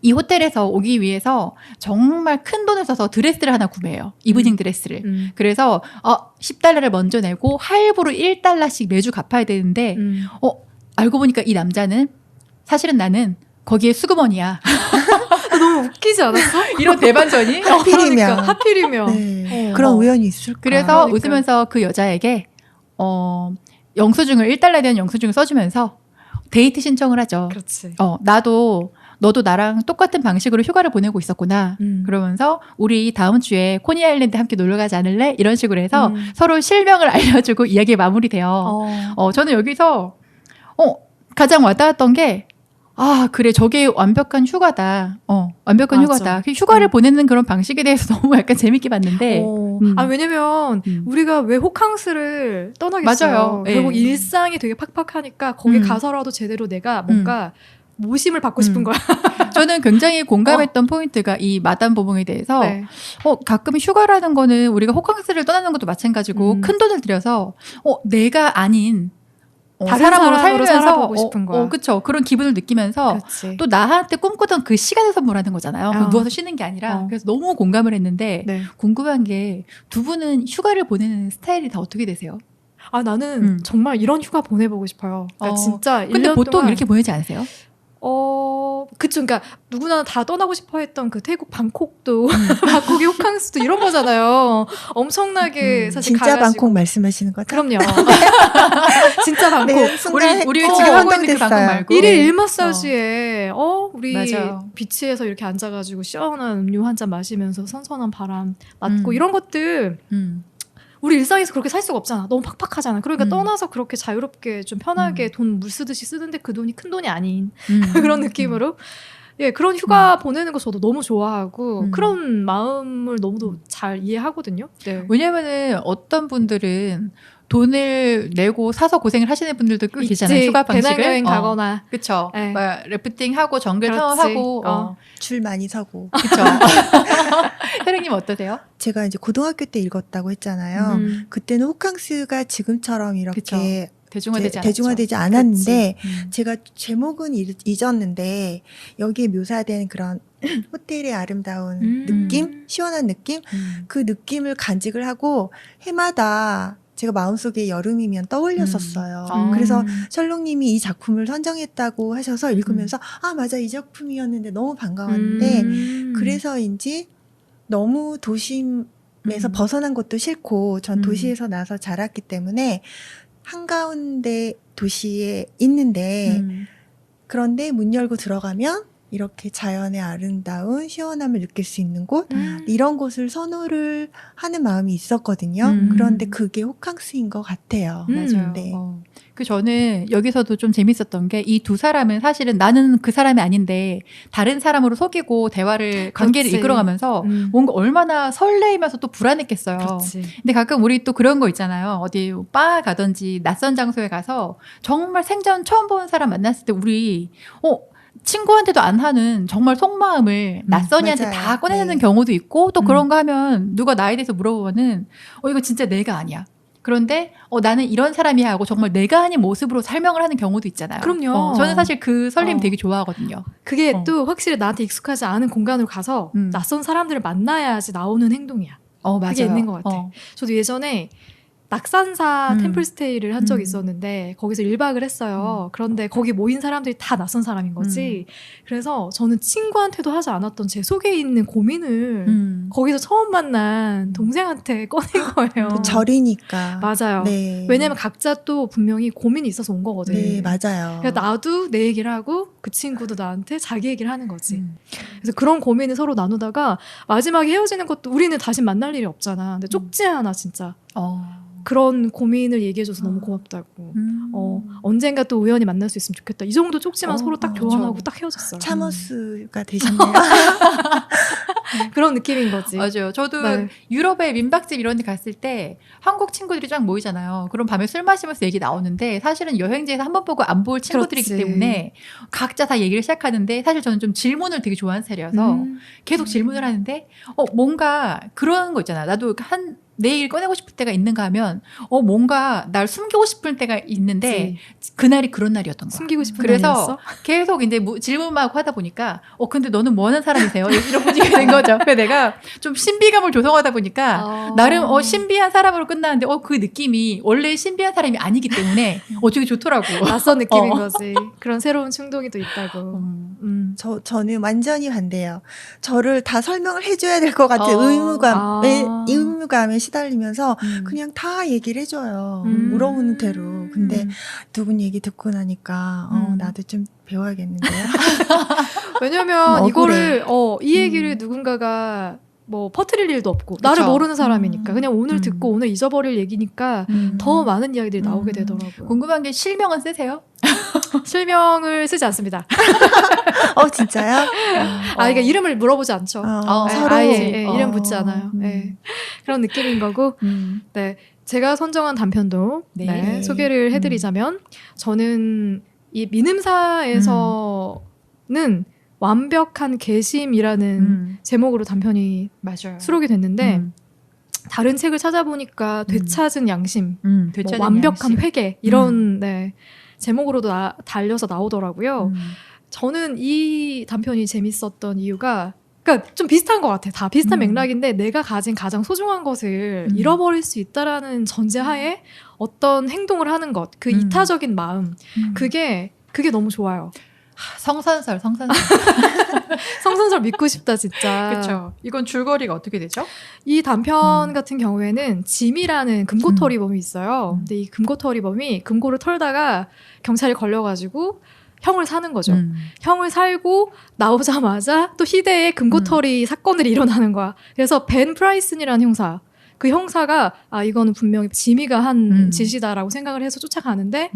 이 호텔에서 오기 위해서 정말 큰 돈을 써서 드레스를 하나 구매해요. 이브닝 드레스를. 그래서 10달러를 먼저 내고 할부로 1달러씩 매주 갚아야 되는데 알고 보니까 이 남자는 사실은 나는 거기에 수금원이야. 너무 웃기지 않았어? 이런 대반전이? 하필이면. 하필이면. 네. 그런 우연이 있을까. 그래서 그러니까. 웃으면서 그 여자에게 영수증을 1달러에 대한 영수증을 써주면서 데이트 신청을 하죠. 그렇지. 너도 나랑 똑같은 방식으로 휴가를 보내고 있었구나. 그러면서 우리 다음 주에 코니 아일랜드 함께 놀러 가지 않을래? 이런 식으로 해서 서로 실명을 알려주고 이야기가 마무리돼요. 저는 여기서 가장 와닿았던 게 그래, 저게 완벽한 휴가다. 완벽한 맞아. 휴가다. 휴가를 보내는 그런 방식에 대해서 너무 약간 재밌게 봤는데. 왜냐면 우리가 왜 호캉스를 떠나겠어요. 맞아요. 결국 예. 일상이 되게 팍팍하니까 거기 가서라도 제대로 내가 뭔가 모심을 받고 싶은 거야. 저는 굉장히 공감했던 포인트가 이 마담 보봉에 대해서 네. 가끔 휴가라는 거는 우리가 호캉스를 떠나는 것도 마찬가지고 큰 돈을 들여서 내가 아닌 다른 사람으로 사람으로 살면서 살아보고 싶은 거야. 그쵸. 그런 기분을 느끼면서 그렇지. 또 나한테 꿈꾸던 그 시간을 선물하는 거잖아요. 누워서 쉬는 게 아니라. 그래서 너무 공감을 했는데 네. 궁금한 게 두 분은 휴가를 보내는 스타일이 다 어떻게 되세요? 나는 정말 이런 휴가 보내보고 싶어요. 그러니까 진짜 근데 1년 보통 동안 이렇게 보내지 않으세요? 그쵸. 그러니까 누구나 다 떠나고 싶어 했던 그 태국 방콕도 방콕이 호캉스도 이런 거잖아요. 엄청나게 사실 진짜 가가지고. 방콕 말씀하시는 거죠? 그럼요. 진짜 방콕. 네, 순간 우리 지금 하고 있는 그 방콕 혼동됐어요. 말고. 일일 일 마사지에 우리 맞아요. 비치에서 이렇게 앉아가지고 시원한 음료 한 잔 마시면서 선선한 바람 맞고 이런 것들 우리 일상에서 그렇게 살 수가 없잖아. 너무 팍팍하잖아. 그러니까 떠나서 그렇게 자유롭게 좀 편하게 돈 물 쓰듯이 쓰는데 그 돈이 큰 돈이 아닌 그런 느낌으로 그런 휴가 보내는 거 저도 너무 좋아하고 그런 마음을 너무 잘 이해하거든요. 네. 왜냐면은 어떤 분들은 돈을 내고 사서 고생을 하시는 분들도 꽤 계시잖아요. 휴가 방식을. 배낭여행 가거나. 그쵸. 네. 래프팅하고 정글 그렇지. 타워하고. 줄 많이 서고. 그쵸. 혜령님 어떠세요? 제가 이제 고등학교 때 읽었다고 했잖아요. 그때는 호캉스가 지금처럼 이렇게 그쵸. 대중화되지 않았죠. 대중화되지 않았는데 제가 제목은 잊었는데 여기에 묘사된 그런 호텔의 아름다운 느낌, 시원한 느낌, 그 느낌을 간직을 하고 해마다 제가 마음속에 여름이면 떠올렸었어요. 그래서 셜록님이 이 작품을 선정했다고 하셔서 읽으면서 맞아, 이 작품이었는데 너무 반가웠는데 그래서인지 너무 도심에서 벗어난 것도 싫고 전 도시에서 나서 자랐기 때문에 한가운데 도시에 있는데 그런데 문 열고 들어가면 이렇게 자연의 아름다운 시원함을 느낄 수 있는 곳 이런 곳을 선호를 하는 마음이 있었거든요. 그런데 그게 호캉스인 것 같아요. 맞아요. 네. 저는 여기서도 좀 재밌었던 게 이 두 사람은 사실은 나는 그 사람이 아닌데 다른 사람으로 속이고 대화를 관계를 그렇지. 이끌어가면서 뭔가 얼마나 설레이면서 또 불안했겠어요. 그렇지. 근데 가끔 우리 또 그런 거 있잖아요. 어디 바 가든지 낯선 장소에 가서 정말 생전 처음 보는 사람 만났을 때 우리 친구한테도 안 하는 정말 속마음을 낯선이한테 맞아요. 다 꺼내는 네. 경우도 있고 또 그런 거 하면 누가 나에 대해서 물어보면은 이거 진짜 내가 아니야. 그런데 나는 이런 사람이야 하고 정말 내가 아닌 모습으로 설명을 하는 경우도 있잖아요. 그럼요. 저는 사실 그 설림 되게 좋아하거든요. 그게 또 확실히 나한테 익숙하지 않은 공간으로 가서 낯선 사람들을 만나야지 나오는 행동이야. 맞아요. 그게 있는 것 같아. 저도 예전에 낙산사 템플스테이를 한 적이 있었는데 거기서 1박을 했어요. 그런데 거기 모인 사람들이 다 낯선 사람인 거지. 그래서 저는 친구한테도 하지 않았던 제 속에 있는 고민을 거기서 처음 만난 동생한테 꺼낸 거예요. 또 절이니까. 맞아요. 네. 왜냐면 각자 또 분명히 고민이 있어서 온 거거든. 네, 맞아요. 그러니까 나도 내 얘기를 하고 그 친구도 나한테 자기 얘기를 하는 거지. 그래서 그런 고민을 서로 나누다가 마지막에 헤어지는 것도 우리는 다시 만날 일이 없잖아. 근데 쪽지 하나 진짜. 그런 고민을 얘기해줘서 너무 고맙다고. 언젠가 또 우연히 만날 수 있으면 좋겠다. 이 정도 쪽지만 서로 딱 교환하고 그렇죠. 딱 헤어졌어요. 차머스가 되셨네요. 그런 느낌인 거지. 맞아요. 저도 네. 유럽에 민박집 이런 데 갔을 때 한국 친구들이 쫙 모이잖아요. 그럼 밤에 술 마시면서 얘기 나오는데 사실은 여행지에서 한 번 보고 안 볼 친구들이기 그렇지. 때문에 각자 다 얘기를 시작하는데 사실 저는 좀 질문을 되게 좋아하는 스타일이어서 계속 질문을 하는데 뭔가 그런 거 있잖아. 나도 내 얘기를 꺼내고 싶을 때가 있는가 하면 뭔가 날 숨기고 싶을 때가 있는데 그날이 그런 날이었던 거야. 숨기고 싶은 그래서 날이었어? 계속 이제 질문만 하고 하다 보니까 근데 너는 뭐 하는 사람이세요? 이런 분위기가 된 거죠. 그래서 내가 좀 신비감을 조성하다 보니까 나름 신비한 사람으로 끝나는데 그 느낌이 원래 신비한 사람이 아니기 때문에 되게 좋더라고. 낯선 느낌인 거지. 그런 새로운 충동이 또 있다고. 저는 완전히 반대예요. 저를 다 설명을 해줘야 될 것 같은 의무감에 시달리면서 그냥 다 얘기를 해줘요. 물어보는 대로. 근데 누군 얘기 듣고 나니까 나도 좀 배워야겠는데요. 왜냐면 이거를 이 얘기를 누군가가 뭐 퍼뜨릴 일도 없고 나를 모르는 사람이니까 그냥 오늘 듣고 오늘 잊어버릴 얘기니까 더 많은 이야기들이 나오게 되더라고요. 궁금한 게 실명은 쓰세요? 실명을 쓰지 않습니다. 진짜요? 그러니까 이름을 물어보지 않죠. 서로 아예 이름 묻지 않아요. 그런 느낌인 거고. 네, 제가 선정한 단편도 소개를 해드리자면 저는 이 민음사에서는 완벽한 개심이라는 제목으로 단편이 맞아요. 수록이 됐는데 다른 책을 찾아보니까 되찾은 양심, 되찾은 완벽한 양심. 회개 이런 제목으로도 달려서 나오더라고요. 저는 이 단편이 재밌었던 이유가 그러니까 좀 비슷한 것 같아. 다 비슷한 맥락인데 내가 가진 가장 소중한 것을 잃어버릴 수 있다라는 전제하에 어떤 행동을 하는 것, 그 이타적인 마음, 그게 너무 좋아요. 성선설. 성선설 믿고 싶다 진짜. 그렇죠. 이건 줄거리가 어떻게 되죠? 이 단편 같은 경우에는 짐이라는 금고털이범이 있어요. 근데 이 금고털이범이 금고를 털다가 경찰에 걸려가지고 형을 사는 거죠. 형을 살고 나오자마자 또 희대의 금고털이 사건들이 일어나는 거야. 그래서 벤 프라이슨이라는 형사. 그 형사가 이거는 분명히 지미가 한 짓이다라고 생각을 해서 쫓아가는데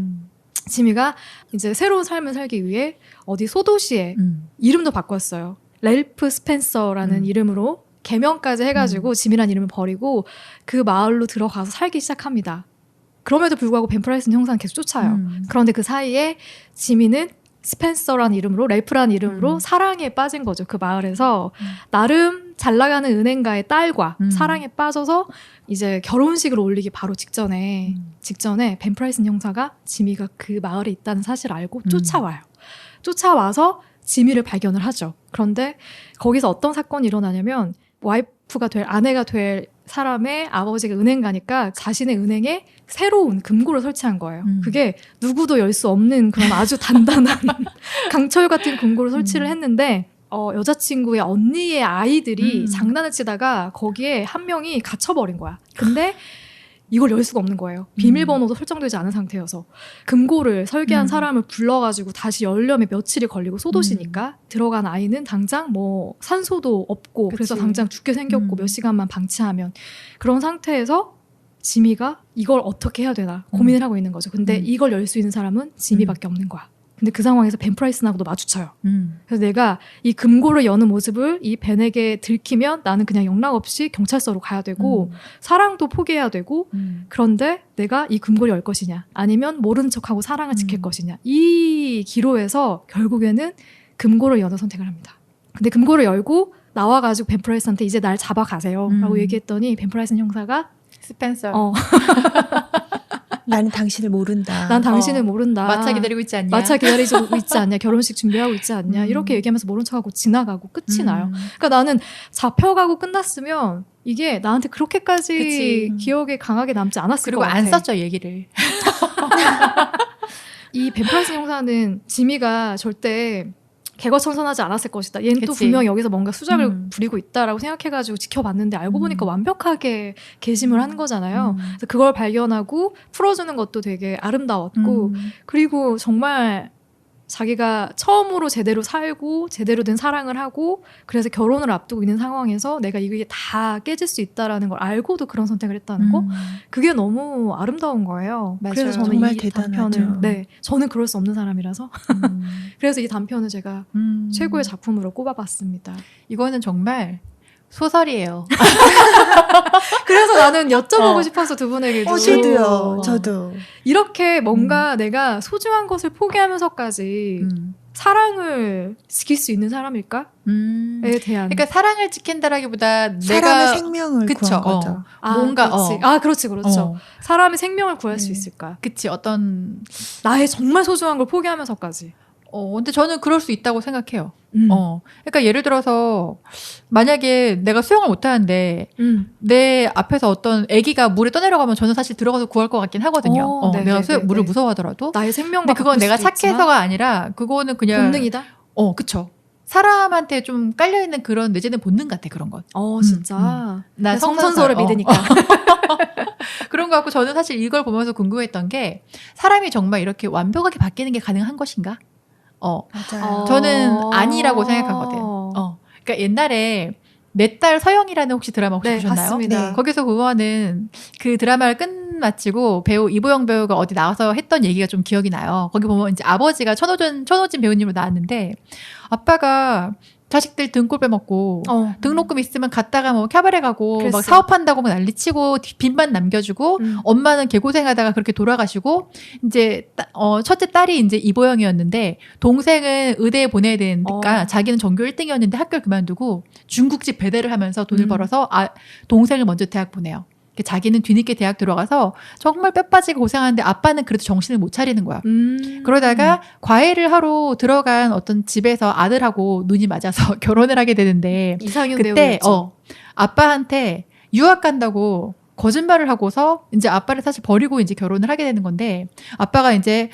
지미가 이제 새로운 삶을 살기 위해 어디 소도시에 이름도 바꿨어요. 렐프 스펜서라는 이름으로 개명까지 해가지고 지미란 이름을 버리고 그 마을로 들어가서 살기 시작합니다. 그럼에도 불구하고 벤 프라이슨 형사는 계속 쫓아요. 그런데 그 사이에 지미는 스펜서라는 이름으로 렐프라는 이름으로 사랑에 빠진 거죠. 그 마을에서 나름 잘 나가는 은행가의 딸과 사랑에 빠져서 이제 결혼식을 올리기 바로 직전에 벤 프라이슨 형사가 지미가 그 마을에 있다는 사실을 알고 쫓아와요. 쫓아와서 지미를 발견을 하죠. 그런데 거기서 어떤 사건이 일어나냐면 와이프가 될 아내가 될 사람의 아버지가 은행가니까 자신의 은행에 새로운 금고를 설치한 거예요. 그게 누구도 열 수 없는 그런 아주 단단한 강철 같은 금고를 설치를 했는데 여자친구의 언니의 아이들이 장난을 치다가 거기에 한 명이 갇혀버린 거야. 근데 이걸 열 수가 없는 거예요. 비밀번호도 설정되지 않은 상태여서. 금고를 설계한 사람을 불러가지고 다시 열려면 며칠이 걸리고 소도시니까 들어간 아이는 당장 뭐 산소도 없고 그치. 그래서 당장 죽게 생겼고 몇 시간만 방치하면 그런 상태에서 지미가 이걸 어떻게 해야 되나 고민을 하고 있는 거죠. 근데 이걸 열 수 있는 사람은 지미밖에 없는 거야. 근데 그 상황에서 벤 프라이슨하고도 마주쳐요. 그래서 내가 이 금고를 여는 모습을 이 벤에게 들키면 나는 그냥 영락없이 경찰서로 가야 되고 사랑도 포기해야 되고 그런데 내가 이 금고를 열 것이냐 아니면 모른 척하고 사랑을 지킬 것이냐 이 기로에서 결국에는 금고를 여는 선택을 합니다. 근데 금고를 열고 나와가지고 벤 프라이슨한테 이제 날 잡아가세요 라고 얘기했더니 벤 프라이슨 형사가 스펜서. 나는 당신을 모른다. 난 당신을 모른다. 마차 기다리고 있지 않냐. 마차 기다리고 있지 않냐. 결혼식 준비하고 있지 않냐. 이렇게 얘기하면서 모른 척하고 지나가고 끝이 나요. 그러니까 나는 잡혀가고 끝났으면 이게 나한테 그렇게까지 그치. 기억에 강하게 남지 않았을 그리고 것 같아. 안 썼죠, 얘기를. 이 뱀파이어 형사는 지미가 절대 개거천선하지 않았을 것이다. 얘는 또 그치. 분명히 여기서 뭔가 수작을 부리고 있다라고 생각해가지고 지켜봤는데 알고 보니까 완벽하게 개심을 한 거잖아요. 그래서 그걸 발견하고 풀어주는 것도 되게 아름다웠고 그리고 정말 자기가 처음으로 제대로 살고 제대로 된 사랑을 하고 그래서 결혼을 앞두고 있는 상황에서 내가 이게 다 깨질 수 있다라는 걸 알고도 그런 선택을 했다는 거 그게 너무 아름다운 거예요. 맞아요. 그래서 저는 정말 이 대단하죠. 단편을 네 저는 그럴 수 없는 사람이라서 그래서 이 단편을 제가 최고의 작품으로 꼽아봤습니다. 이거는 정말 소설이에요. 그래서 나는 여쭤보고 싶어서 두 분에게도 저도요. 저도. 이렇게 뭔가 내가 소중한 것을 포기하면서까지 사랑을 지킬 수 있는 사람일까?에 대한. 그러니까 사랑을 지킨다라기보다 사람의 내가 생명을 그쵸, 구한 거죠. 뭔가 그렇지. 사람의 생명을 구할 수 있을까? 그치 어떤 나의 정말 소중한 걸 포기하면서까지. 근데 저는 그럴 수 있다고 생각해요. 그러니까 예를 들어서 만약에 내가 수영을 못하는데 내 앞에서 어떤 아기가 물에 떠내려가면 저는 사실 들어가서 구할 것 같긴 하거든요. 내가 물을 무서워하더라도. 나의 생명과 근데 그건 내가 착해서가 아니라 그거는 그냥 본능이다. 그쵸. 사람한테 좀 깔려있는 그런 내재된 본능 같아 그런 건. 진짜. 나 성선설을 믿으니까. 그런 거 같고 저는 사실 이걸 보면서 궁금했던 게 사람이 정말 이렇게 완벽하게 바뀌는 게 가능한 것인가? 맞아요. 저는 아니라고 생각하거든. 그러니까 옛날에 내 딸 서영이라는 혹시 드라마 혹시 보셨나요? 봤습니다. 네. 거기서 보면은 그 드라마를 끝마치고 배우 이보영 배우가 어디 나와서 했던 얘기가 좀 기억이 나요. 거기 보면 이제 아버지가 천호진 배우님으로 나왔는데 아빠가 자식들 등골 빼먹고 등록금 있으면 갔다가 뭐 캐바레 가고 그랬어. 막 사업한다고 막 난리치고 빈만 남겨주고 엄마는 개고생하다가 그렇게 돌아가시고 이제 첫째 딸이 이제 이보영이었는데 동생은 의대에 보내야 되니까 자기는 전교 1등이었는데 학교를 그만두고 중국집 배달을 하면서 돈을 벌어서 동생을 먼저 대학 보내요. 자기는 뒤늦게 대학 들어가서 정말 뼈 빠지게 고생하는데 아빠는 그래도 정신을 못 차리는 거야. 그러다가 과외를 하러 들어간 어떤 집에서 아들하고 눈이 맞아서 결혼을 하게 되는데 이상윤 그때 배우였죠. 아빠한테 유학 간다고 거짓말을 하고서 이제 아빠를 사실 버리고 이제 결혼을 하게 되는 건데 아빠가 이제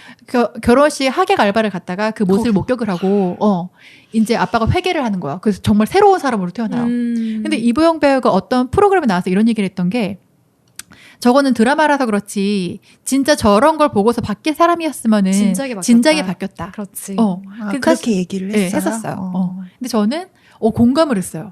결혼식 하객 알바를 갔다가 그 모습을 목격을 하고 이제 아빠가 회개를 하는 거야. 그래서 정말 새로운 사람으로 태어나요. 근데 이보영 배우가 어떤 프로그램에 나와서 이런 얘기를 했던 게 저거는 드라마라서 그렇지 진짜 저런 걸 보고서 바뀔 사람이었으면은 진작에 바뀌었다. 그렇지. 그렇게 얘기를 했어요. 네, 했었어요. 근데 저는 공감을 했어요.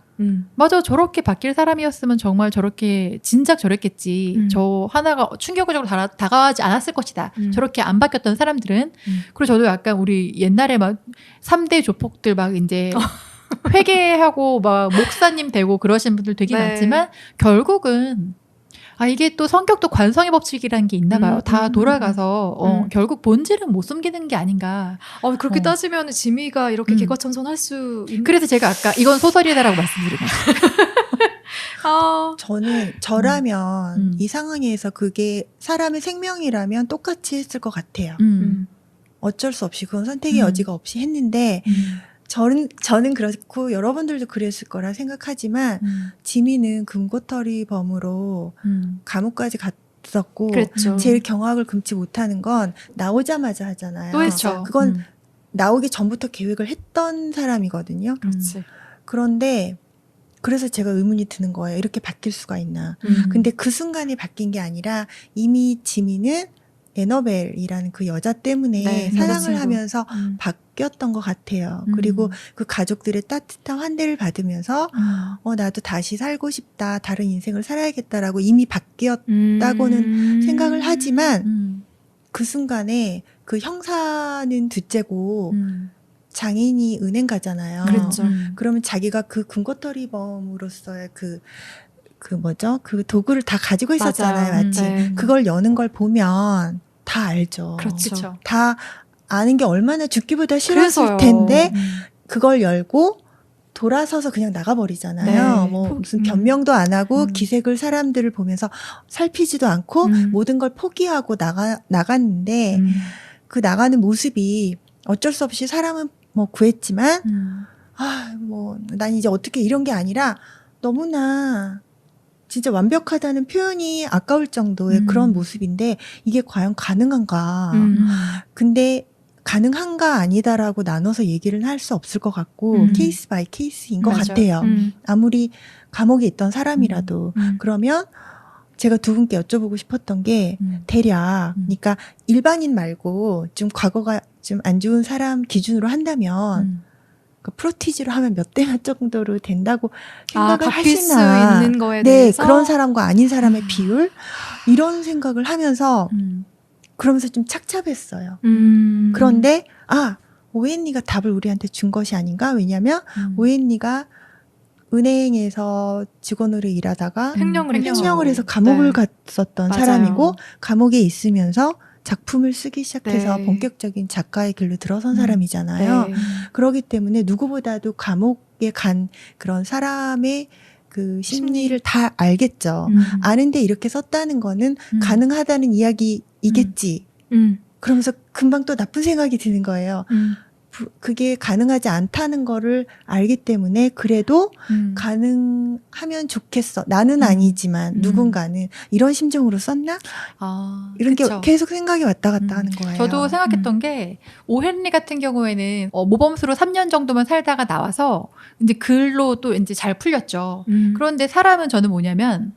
맞아, 저렇게 바뀔 사람이었으면 정말 저렇게 진작 저랬겠지. 저 하나가 충격적으로 다가가지 않았을 것이다. 저렇게 안 바뀌었던 사람들은. 그리고 저도 약간 우리 옛날에 막 3대 조폭들 막 이제 회개하고 막 목사님 되고 그러신 분들 되게 많지만 결국은 이게 또 성격도 관성의 법칙이라는 게 있나 봐요. 다 돌아가서 결국 본질은 못 숨기는 게 아닌가. 그렇게 따지면 지미가 이렇게 개과천선할 수 있는. 그래서 제가 아까 이건 소설이다라고 말씀드린 거예요. 저라면 이 상황에서 그게 사람의 생명이라면 똑같이 했을 것 같아요. 어쩔 수 없이 그건 선택의 여지가 없이 했는데 저는 그렇고 여러분들도 그랬을 거라 생각하지만 지미는 금고털이 범으로 감옥까지 갔었고 그랬죠. 제일 경악을 금치 못하는 건 나오자마자 하잖아요. 또 했죠. 그건 나오기 전부터 계획을 했던 사람이거든요. 그렇지. 그런데 그래서 제가 의문이 드는 거예요. 이렇게 바뀔 수가 있나. 근데 그 순간에 바뀐 게 아니라 이미 지미는 에너벨이라는 그 여자 때문에 사랑을 하면서 바뀌었던 것 같아요. 그리고 그 가족들의 따뜻한 환대를 받으면서 나도 다시 살고 싶다. 다른 인생을 살아야겠다라고 이미 바뀌었다고는 생각을 하지만 그 순간에 그 형사는 둘째고 장인이 은행 가잖아요. 그랬죠. 그러면 자기가 그 금고털이범으로서의 그 도구를 다 가지고 있었잖아요. 맞아요. 마치. 그걸 여는 걸 보면 다 알죠. 그렇죠. 다 아는 게 얼마나 죽기보다 싫었을 그래서요. 텐데 그걸 열고 돌아서서 그냥 나가버리잖아요. 네. 뭐 무슨 변명도 안 하고 기색을 사람들을 보면서 살피지도 않고 모든 걸 포기하고 나갔는데 그 나가는 모습이 어쩔 수 없이 사람은 뭐 구했지만 뭐 난 이제 어떻게 이런 게 아니라 너무나 진짜 완벽하다는 표현이 아까울 정도의 그런 모습인데 이게 과연 가능한가. 근데 가능한가 아니다라고 나눠서 얘기를 할 수 없을 것 같고 케이스 바이 케이스인 것 맞아. 같아요. 아무리 감옥에 있던 사람이라도. 그러면 제가 두 분께 여쭤보고 싶었던 게 대략 그러니까 일반인 말고 좀 과거가 좀 안 좋은 사람 기준으로 한다면 그 프로티지로 하면 몇 대 몇 정도로 된다고 생각을 바뀔 수 하시나. 있는 거에 네, 대해서 그런 사람과 아닌 사람의 비율 이런 생각을 하면서 그러면서 좀 착잡했어요. 그런데 오웬리가 답을 우리한테 준 것이 아닌가? 왜냐하면 오웬리가 은행에서 직원으로 일하다가 횡령을 해서 감옥을 갔었던 맞아요. 사람이고 감옥에 있으면서 작품을 쓰기 시작해서 네. 본격적인 작가의 길로 들어선 사람이잖아요. 네. 그렇기 때문에 누구보다도 감옥에 간 그런 사람의 그 심리를 다 알겠죠. 아는데 이렇게 썼다는 거는 가능하다는 이야기이겠지. 그러면서 금방 또 나쁜 생각이 드는 거예요. 그게 가능하지 않다는 거를 알기 때문에 그래도 가능하면 좋겠어. 나는 아니지만 누군가는 이런 심정으로 썼나? 이런 그쵸. 게 계속 생각이 왔다 갔다 하는 거예요. 저도 생각했던 게 오헨리 같은 경우에는 모범수로 3년 정도만 살다가 나와서 이제 글로 또 이제 잘 풀렸죠. 그런데 사람은 저는 뭐냐면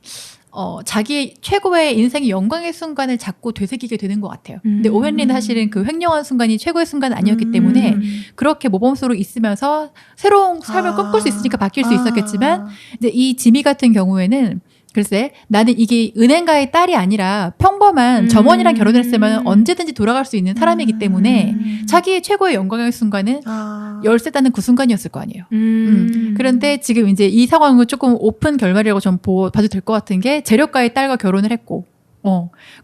자기 최고의 인생의 영광의 순간을 자꾸 되새기게 되는 것 같아요. 근데 오헨리는 사실은 그 횡령한 순간이 최고의 순간은 아니었기 때문에 그렇게 모범수로 있으면서 새로운 삶을 꿈꿀 수 있으니까 바뀔 수 있었겠지만 이제 이 지미 같은 경우에는 글쎄 나는 이게 은행가의 딸이 아니라 평범한 점원이랑 결혼을 했으면 언제든지 돌아갈 수 있는 사람이기 때문에 자기의 최고의 영광의 순간은 열세 따는 그 순간이었을 거 아니에요. 그런데 지금 이제 이 상황을 조금 오픈 결말이라고 좀 봐도 될 것 같은 게 재력가의 딸과 결혼을 했고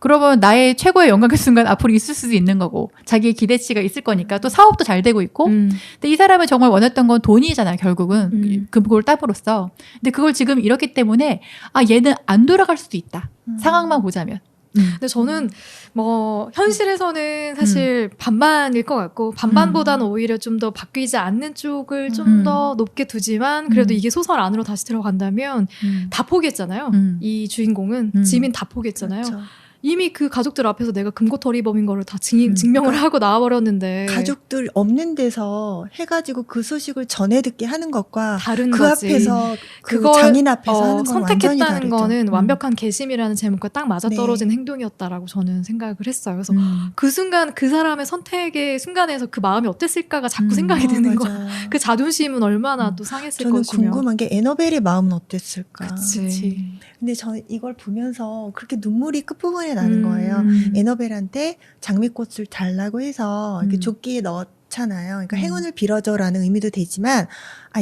그러면 나의 최고의 영광의 순간 앞으로 있을 수도 있는 거고 자기의 기대치가 있을 거니까 또 사업도 잘 되고 있고 근데 이 사람은 정말 원했던 건 돈이잖아요. 결국은 그걸 따으로써 근데 그걸 지금 이렇기 때문에 얘는 안 돌아갈 수도 있다. 상황만 보자면. 근데 저는 뭐 현실에서는 사실 반반일 것 같고 반반보다는 오히려 좀 더 바뀌지 않는 쪽을 좀 더 높게 두지만 그래도 이게 소설 안으로 다시 들어간다면 다 포기했잖아요. 이 주인공은 지민 다 포기했잖아요. 그렇죠. 이미 그 가족들 앞에서 내가 금고털이범인 거를 다 증명을 하고 나와버렸는데 가족들 없는 데서 해가지고 그 소식을 전해 듣게 하는 것과 다른 그 거지. 앞에서 그 그걸 장인 앞에서 하는 건 완전히 선택했다는 다르죠. 거는 완벽한 개심이라는 제목과 딱 맞아떨어진 네. 행동이었다라고 저는 생각을 했어요. 그래서 그 순간 그 사람의 선택의 순간에서 그 마음이 어땠을까가 자꾸 생각이 드는 거예요. 맞아요. 그 자존심은 얼마나 또 상했을 저는 것이며. 궁금한 게 에너벨의 마음은 어땠을까. 그치. 근데 저는 이걸 보면서 그렇게 눈물이 끝부분에 나는 거예요. 에너벨한테 장미꽃을 달라고 해서 이렇게 조끼에 넣잖아요. 그러니까 행운을 빌어줘라는 의미도 되지만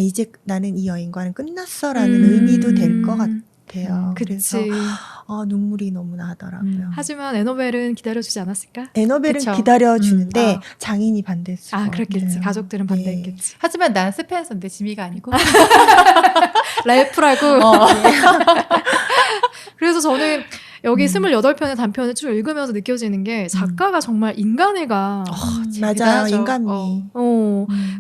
이제 나는 이 여인과는 끝났어라는 의미도 될 것 같아요. 그래서 그치. 눈물이 너무 나더라고요. 하지만 에너벨은 기다려주지 않았을까? 에너벨은 그쵸. 기다려주는데 장인이 반대했을 것 그랬겠지. 같아요. 가족들은 네. 반대했겠지. 하지만 난 스펜서인데 지미가 아니고. 래프라고. 그래서 저는 여기 28편의 단편을 쭉 읽으면서 느껴지는 게 작가가 정말 인간애가 맞아요. 대단하죠. 인간미.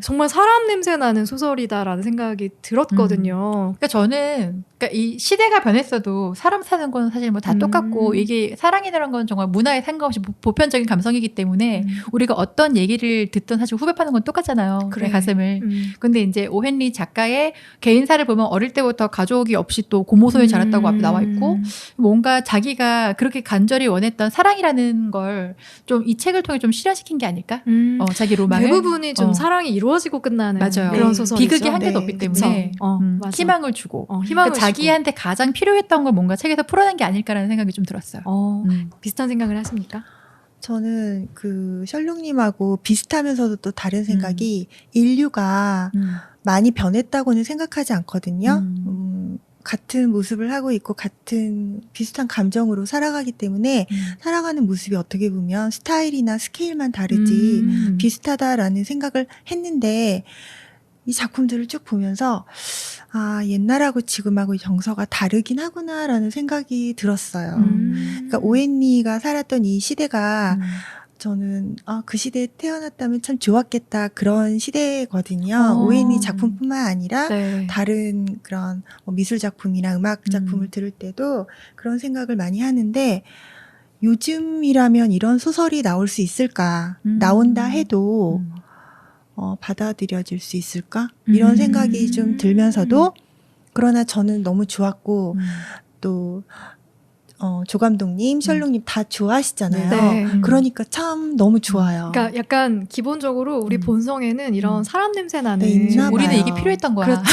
정말 사람 냄새 나는 소설이다라는 생각이 들었거든요. 그러니까 저는 이 시대가 변했어도 사람 사는 건 사실 뭐 다 똑같고 이게 사랑이라는 건 정말 문화에 상관없이 보편적인 감성이기 때문에 우리가 어떤 얘기를 듣든 사실 후배파는 건 똑같잖아요. 그래. 내 가슴을. 근데 이제 오헨리 작가의 개인사를 보면 어릴 때부터 가족이 없이 또 고모소에 자랐다고 앞에 나와 있고 뭔가 자기가 그렇게 간절히 원했던 사랑이라는 걸 좀 이 책을 통해 좀 실현시킨 게 아닐까? 자기 로망을. 대부분이 좀 사랑이 이루어지고 끝나는 맞아요. 그런 네. 소설이죠. 비극이 한 개도 없기 때문에 맞아. 희망을 주고 희망을 그러니까 자기한테 가장 필요했던 걸 뭔가 책에서 풀어낸 게 아닐까라는 생각이 좀 들었어요. 비슷한 생각을 하십니까? 저는 그 셜록님하고 비슷하면서도 또 다른 생각이 인류가 많이 변했다고는 생각하지 않거든요. 같은 모습을 하고 있고 같은 비슷한 감정으로 살아가기 때문에 살아가는 모습이 어떻게 보면 스타일이나 스케일만 다르지 비슷하다라는 생각을 했는데 이 작품들을 쭉 보면서 아, 옛날하고 지금하고 정서가 다르긴 하구나라는 생각이 들었어요. 그러니까 오웬리가 살았던 이 시대가 저는 그 시대에 태어났다면 참 좋았겠다 그런 시대거든요. 오웬리 작품뿐만 아니라 네. 다른 그런 미술 작품이나 음악 작품을 들을 때도 그런 생각을 많이 하는데 요즘이라면 이런 소설이 나올 수 있을까? 나온다 해도 받아들여질 수 있을까? 이런 생각이 좀 들면서도 그러나 저는 너무 좋았고 또 조 감독님, 셜록님 다 좋아하시잖아요. 네. 그러니까 참 너무 좋아요. 그러니까 약간 기본적으로 우리 본성에는 이런 사람 냄새 나는 네, 있나 봐요. 우리는 이게 필요했던 거야. 그렇죠.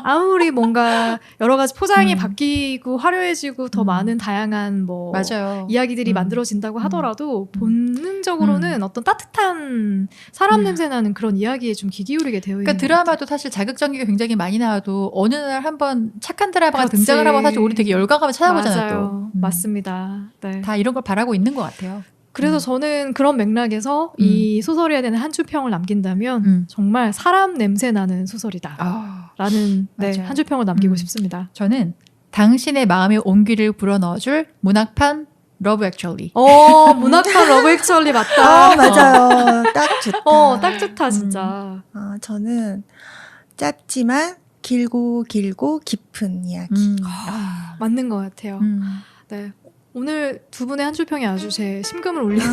아무리 뭔가 여러 가지 포장이 바뀌고 화려해지고 더 많은 다양한 뭐 맞아요. 이야기들이 만들어진다고 하더라도 본능적으로는 어떤 따뜻한 사람 냄새 나는 그런 이야기에 좀 귀 기울이게 되어 있는 그러니까 드라마도 사실 자극적인 게 굉장히 많이 나와도 어느 날 한번 착한 드라마가 그렇지. 등장을 하면 사실 우리 되게 열광하면 찾아보잖아요. 맞아요. 또. 맞습니다. 네. 다 이런 걸 바라고 있는 것 같아요. 그래서 저는 그런 맥락에서 이 소설에 대한 한 줄 평을 남긴다면 정말 사람 냄새 나는 소설이다. 라는 네, 맞아요. 한 줄 평을 남기고 싶습니다. 저는 당신의 마음에 온기를 불어넣어줄 문학판 러브 액츄얼리. 문학판 러브 액츄얼리 맞다. 맞아요. 딱 좋다. 딱 좋다 진짜. 저는 짧지만 길고 깊은 이야기. 맞는 것 같아요. 네. 오늘 두 분의 한 줄 평이 아주 제 심금을 울리는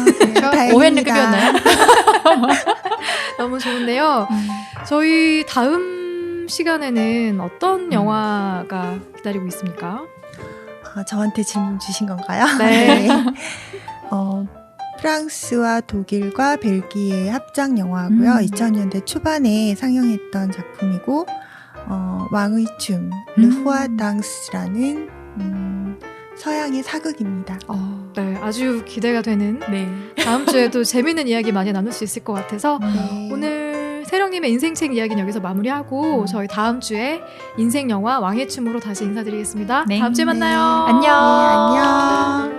오웬리급이었나요? 너무 좋은데요. 저희 다음 시간에는 어떤 영화가 기다리고 있습니까? 저한테 질문 주신 건가요? 네. 프랑스와 독일과 벨기에의 합작 영화고요. 2000년대 초반에 상영했던 작품이고 왕의 춤, 르후아 당스라는 서양의 사극입니다. 네, 아주 기대가 되는 네. 다음 주에도 재미있는 이야기 많이 나눌 수 있을 것 같아서 네. 오늘 세령님의 인생책 이야기는 여기서 마무리하고 저희 다음 주에 인생 영화 왕의 춤으로 다시 인사드리겠습니다. 네. 다음 주에 만나요. 안녕. 네, 안녕.